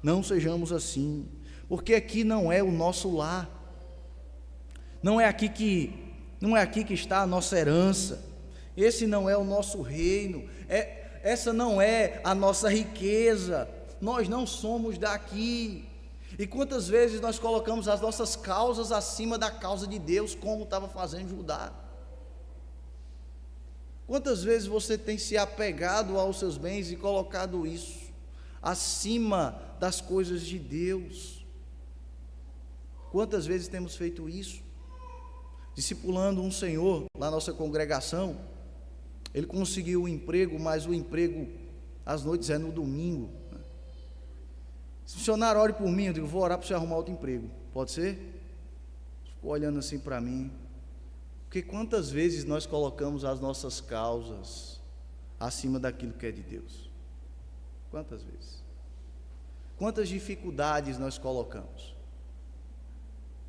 não sejamos assim, porque aqui não é o nosso lar, não é aqui que está a nossa herança, esse não é o nosso reino, essa não é a nossa riqueza, nós não somos daqui. E quantas vezes nós colocamos as nossas causas acima da causa de Deus, como estava fazendo Judá? Quantas vezes você tem se apegado aos seus bens e colocado isso acima das coisas de Deus? Quantas vezes temos feito isso? Discipulando um senhor lá na nossa congregação, ele conseguiu um emprego, mas o emprego às noites é no domingo. Se o missionário ore por mim, eu digo, vou orar para você arrumar outro emprego, pode ser? Ficou olhando assim para mim, porque quantas vezes nós colocamos as nossas causas acima daquilo que é de Deus? Quantas vezes? Quantas dificuldades nós colocamos?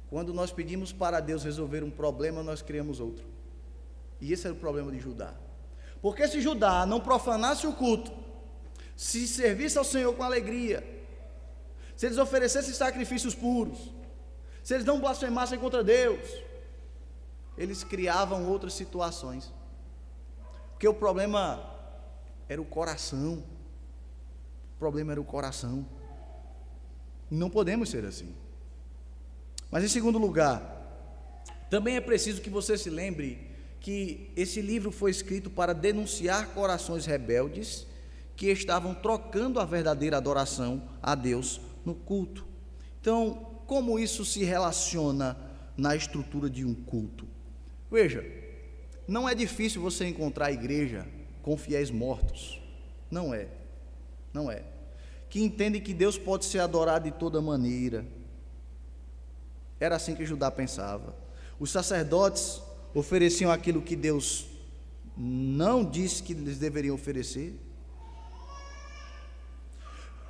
Quando nós pedimos para Deus resolver um problema, nós criamos outro. E esse era o problema de Judá. Porque se Judá não profanasse o culto, se servisse ao Senhor com alegria, se eles oferecessem sacrifícios puros, se eles não blasfemassem contra Deus, eles criavam outras situações, porque o problema era o coração, e não podemos ser assim. Mas em segundo lugar, também é preciso que você se lembre que esse livro foi escrito para denunciar corações rebeldes que estavam trocando a verdadeira adoração a Deus no culto. Então, como isso se relaciona na estrutura de um culto? Veja, não é difícil você encontrar a igreja com fiéis mortos, não é, que entendem que Deus pode ser adorado de toda maneira. Era assim que Judá pensava. Os sacerdotes ofereciam aquilo que Deus não disse que eles deveriam oferecer,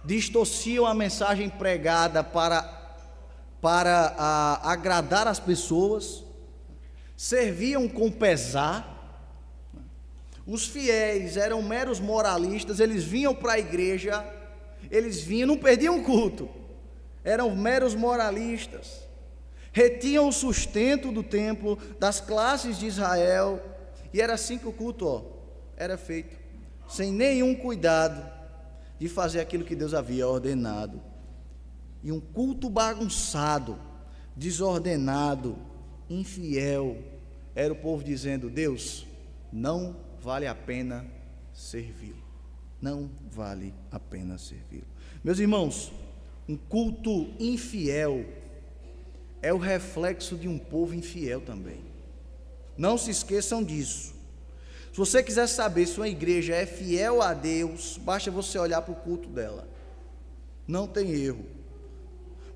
distorciam a mensagem pregada para agradar as pessoas, serviam com pesar. Os fiéis eram meros moralistas, eles vinham para a igreja, não perdiam o culto, eram meros moralistas, retinham o sustento do templo, das classes de Israel, e era assim que o culto era feito, sem nenhum cuidado de fazer aquilo que Deus havia ordenado. E um culto bagunçado, desordenado, infiel, era o povo dizendo: Deus, não vale a pena servi-lo, não vale a pena servi-lo. Meus irmãos, um culto infiel é o reflexo de um povo infiel também. Não se esqueçam disso. Se você quiser saber se uma igreja é fiel a Deus, basta você olhar para o culto dela. Não tem erro.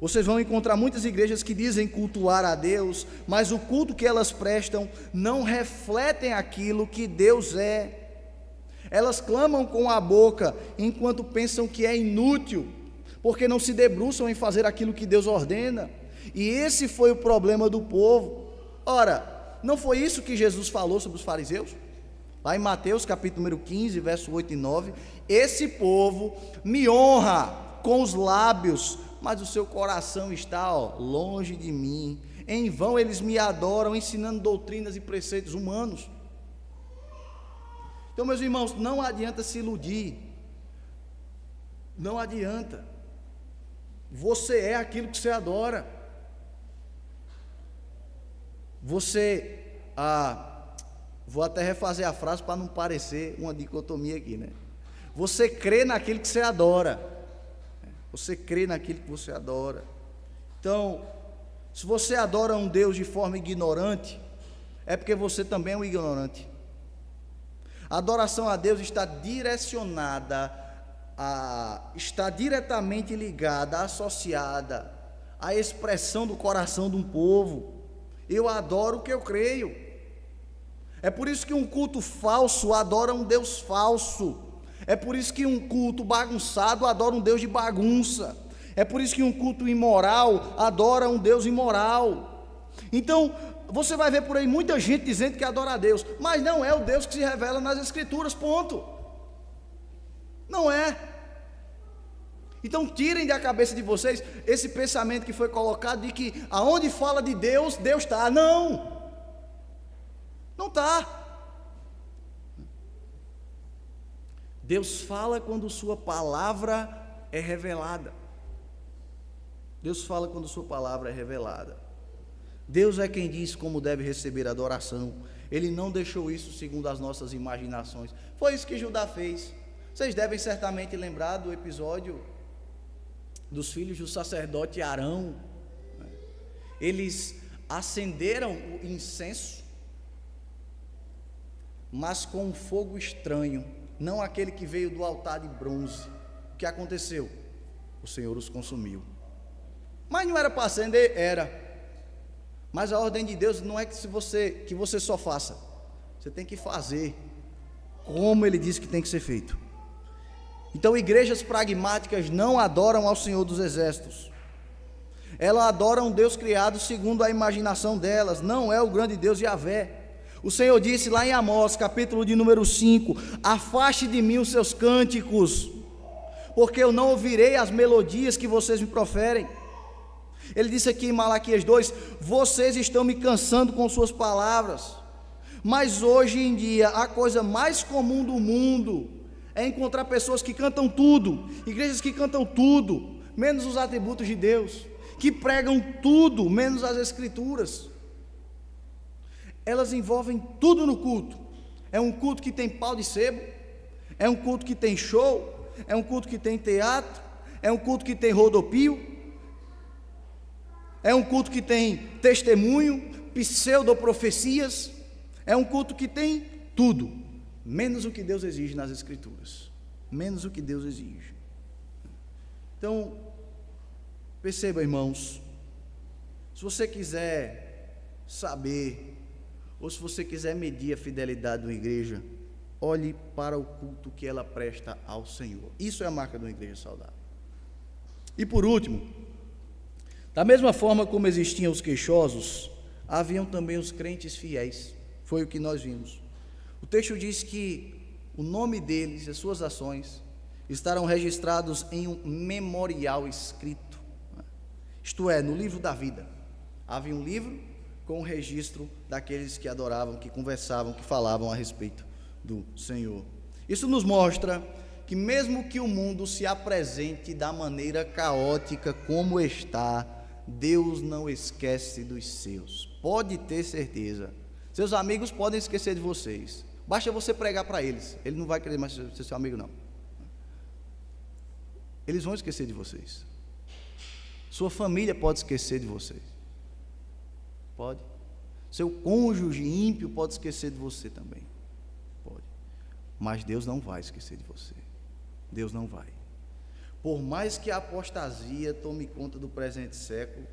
Vocês vão encontrar muitas igrejas que dizem cultuar a Deus, mas o culto que elas prestam não refletem aquilo que Deus é. Elas clamam com a boca, enquanto pensam que é inútil, porque não se debruçam em fazer aquilo que Deus ordena. E esse foi o problema do povo. Ora, não foi isso que Jesus falou sobre os fariseus? Lá em Mateus capítulo número 15, verso 8 e 9, esse povo me honra com os lábios, mas o seu coração está longe de mim. Em vão eles me adoram, ensinando doutrinas e preceitos humanos. Então, meus irmãos, não adianta se iludir, não adianta. Você é aquilo que você adora. Vou até refazer a frase para não parecer uma dicotomia aqui, né? Você crê naquilo que você adora. Você crê naquilo que você adora. Então, se você adora um Deus de forma ignorante, é porque você também é um ignorante. A adoração a Deus está está diretamente ligada, associada à expressão do coração de um povo. Eu adoro o que eu creio. É por isso que um culto falso adora um Deus falso. É por isso que um culto bagunçado adora um Deus de bagunça. É por isso que um culto imoral adora um Deus imoral. Então, você vai ver por aí muita gente dizendo que adora a Deus, mas não é o Deus que se revela nas Escrituras, ponto. Não é. Então tirem da cabeça de vocês esse pensamento que foi colocado de que aonde fala de Deus, Deus está. Não está. Deus fala quando sua palavra é revelada. Deus fala quando sua palavra é revelada. Deus é quem diz como deve receber a adoração. Ele não deixou isso segundo as nossas imaginações. Foi isso que Judá fez. Vocês devem certamente lembrar do episódio dos filhos do sacerdote Arão. Eles acenderam o incenso, mas com um fogo estranho, não aquele que veio do altar de bronze. O que aconteceu? O Senhor os consumiu. Mas não era para acender? Era. Mas a ordem de Deus não é que você só faça. Você tem que fazer como Ele disse que tem que ser feito. Então, igrejas pragmáticas não adoram ao Senhor dos Exércitos. Elas adoram um Deus criado segundo a imaginação delas. Não é o grande Deus Yahvé. O Senhor disse lá em Amós, capítulo de número 5: afaste de mim os seus cânticos, porque eu não ouvirei as melodias que vocês me proferem. Ele disse aqui em Malaquias 2: vocês estão me cansando com suas palavras. Mas hoje em dia, a coisa mais comum do mundo é encontrar pessoas que cantam tudo, igrejas que cantam tudo, menos os atributos de Deus, que pregam tudo, menos as Escrituras. Elas envolvem tudo no culto. É um culto que tem pau de sebo, é um culto que tem show, é um culto que tem teatro, é um culto que tem rodopio, é um culto que tem testemunho, pseudoprofecias, é um culto que tem tudo, menos o que Deus exige nas Escrituras, menos o que Deus exige. Então, perceba, irmãos, se você quiser saber, ou se você quiser medir a fidelidade de uma igreja, olhe para o culto que ela presta ao Senhor. Isso é a marca de uma igreja saudável. E por último, da mesma forma como existiam os queixosos, haviam também os crentes fiéis. Foi o que nós vimos. O texto diz que o nome deles e as suas ações estarão registrados em um memorial escrito. Isto é, no livro da vida. Havia um livro com o registro daqueles que adoravam, que conversavam, que falavam a respeito do Senhor. Isso nos mostra que mesmo que o mundo se apresente da maneira caótica como está, Deus não esquece dos seus. Pode ter certeza. Seus amigos podem esquecer de vocês. Basta você pregar para eles. Ele não vai querer mais ser seu amigo, não. Eles vão esquecer de vocês. Sua família pode esquecer de vocês. Pode. Seu cônjuge ímpio pode esquecer de você também. Pode. Mas Deus não vai esquecer de você. Deus não vai. Por mais que a apostasia tome conta do presente século,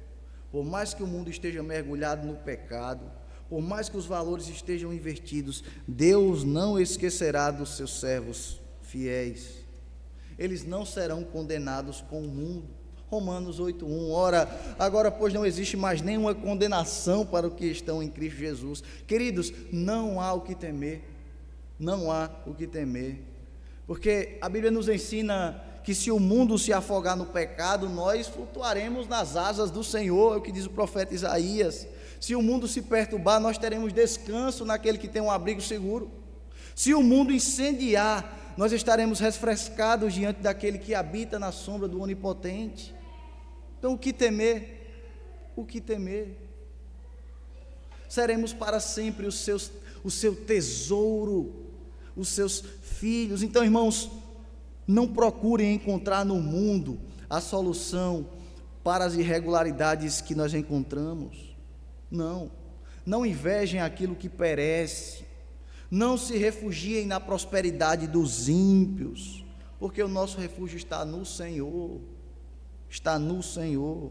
por mais que o mundo esteja mergulhado no pecado, por mais que os valores estejam invertidos, Deus não esquecerá dos seus servos fiéis. Eles não serão condenados com o mundo. Romanos 8:1. Ora, agora pois não existe mais nenhuma condenação para os que estão em Cristo Jesus. Queridos, não há o que temer. Não há o que temer. Porque a Bíblia nos ensina que se o mundo se afogar no pecado, nós flutuaremos nas asas do Senhor, é o que diz o profeta Isaías. Se o mundo se perturbar, nós teremos descanso naquele que tem um abrigo seguro. Se o mundo incendiar, nós estaremos refrescados diante daquele que habita na sombra do Onipotente. Então, o que temer? O que temer? Seremos para sempre o seu tesouro, os seus filhos. Então, irmãos, não procurem encontrar no mundo a solução para as irregularidades que nós encontramos. Não invejem aquilo que perece. Não se refugiem na prosperidade dos ímpios, porque o nosso refúgio está no Senhor. Está no Senhor.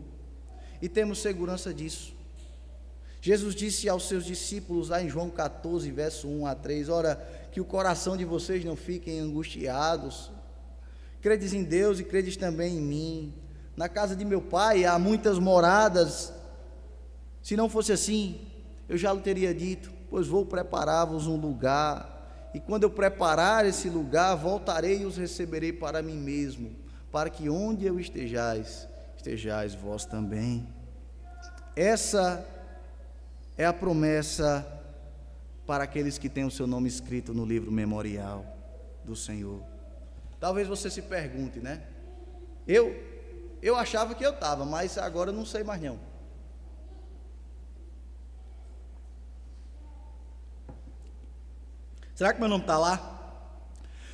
E temos segurança disso. Jesus disse aos seus discípulos, lá em João 14, verso 1 a 3, ora, que o coração de vocês não fiquem angustiados. Credes em Deus e credes também em mim. Na casa de meu pai há muitas moradas. Se não fosse assim, eu já lhe teria dito, pois vou preparar-vos um lugar. E quando eu preparar esse lugar, voltarei e os receberei para mim mesmo, para que onde eu estejais, estejais vós também. Essa é a promessa para aqueles que têm o seu nome escrito no livro memorial do Senhor. Talvez você se pergunte, né? Eu achava que eu estava, mas agora eu não sei mais não. Será que meu nome está lá?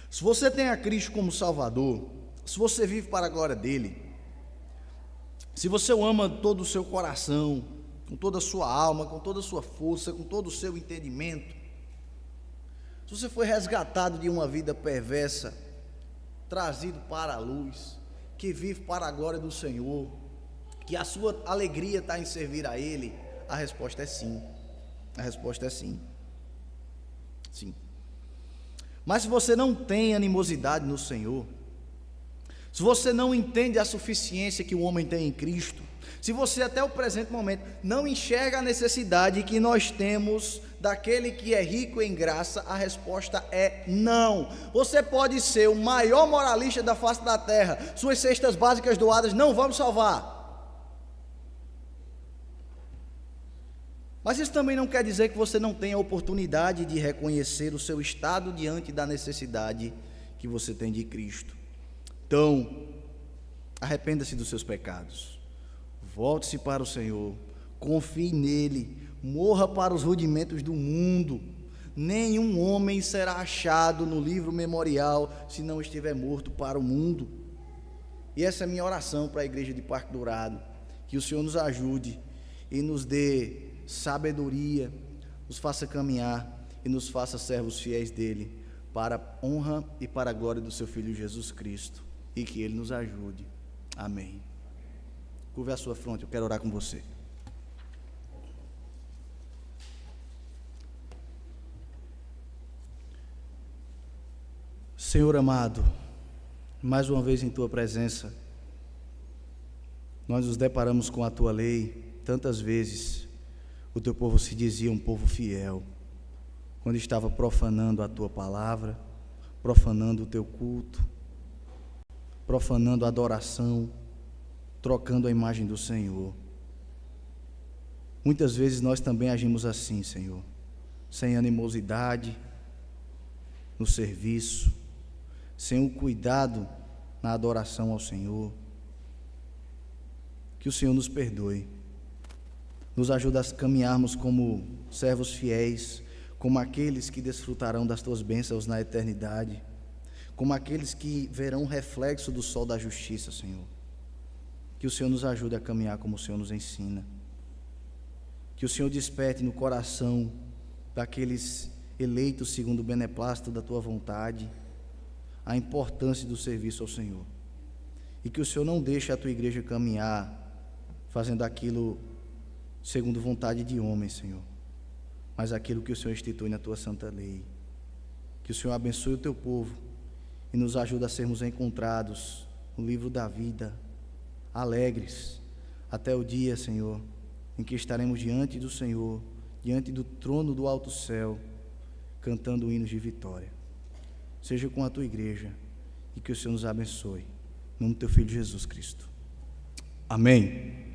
Se você tem a Cristo como Salvador, se você vive para a glória dele, se você o ama de todo o seu coração, com toda a sua alma, com toda a sua força, com todo o seu entendimento, se você foi resgatado de uma vida perversa, trazido para a luz, que vive para a glória do Senhor, que a sua alegria está em servir a Ele, a resposta é sim. A resposta é sim. Sim. Mas se você não tem animosidade no Senhor, se você não entende a suficiência que o homem tem em Cristo, se você até o presente momento não enxerga a necessidade que nós temos daquele que é rico em graça, a resposta é não. Você pode ser o maior moralista da face da terra, suas cestas básicas doadas não vão salvar. Mas isso também não quer dizer que você não tenha a oportunidade de reconhecer o seu estado diante da necessidade que você tem de Cristo. Então, arrependa-se dos seus pecados, volte-se para o Senhor, confie nele, morra para os rudimentos do mundo. Nenhum homem será achado no livro memorial se não estiver morto para o mundo. E essa é a minha oração para a igreja de Parque Dourado, que o Senhor nos ajude e nos dê sabedoria, nos faça caminhar e nos faça servos fiéis dele, para a honra e para a glória do seu Filho Jesus Cristo, e que ele nos ajude. Amém. Curve a sua fronte, eu quero orar com você. Senhor amado, mais uma vez em tua presença, nós nos deparamos com a tua lei. Tantas vezes o teu povo se dizia um povo fiel, quando estava profanando a tua palavra, profanando o teu culto, profanando a adoração, trocando a imagem do Senhor. Muitas vezes nós também agimos assim, Senhor, sem animosidade no serviço, sem o cuidado na adoração ao Senhor. Que o Senhor nos perdoe, nos ajuda a caminharmos como servos fiéis, como aqueles que desfrutarão das tuas bênçãos na eternidade, como aqueles que verão o reflexo do sol da justiça, Senhor. Que o Senhor nos ajude a caminhar como o Senhor nos ensina. Que o Senhor desperte no coração daqueles eleitos segundo o beneplácito da tua vontade a importância do serviço ao Senhor. E que o Senhor não deixe a tua igreja caminhar fazendo aquilo segundo vontade de homem, Senhor, mas aquilo que o Senhor institui na tua santa lei. Que o Senhor abençoe o teu povo e nos ajude a sermos encontrados no livro da vida, alegres, até o dia, Senhor, em que estaremos diante do Senhor, diante do trono do alto céu, cantando hinos de vitória. Seja com a tua igreja e que o Senhor nos abençoe. Em nome do teu Filho Jesus Cristo. Amém.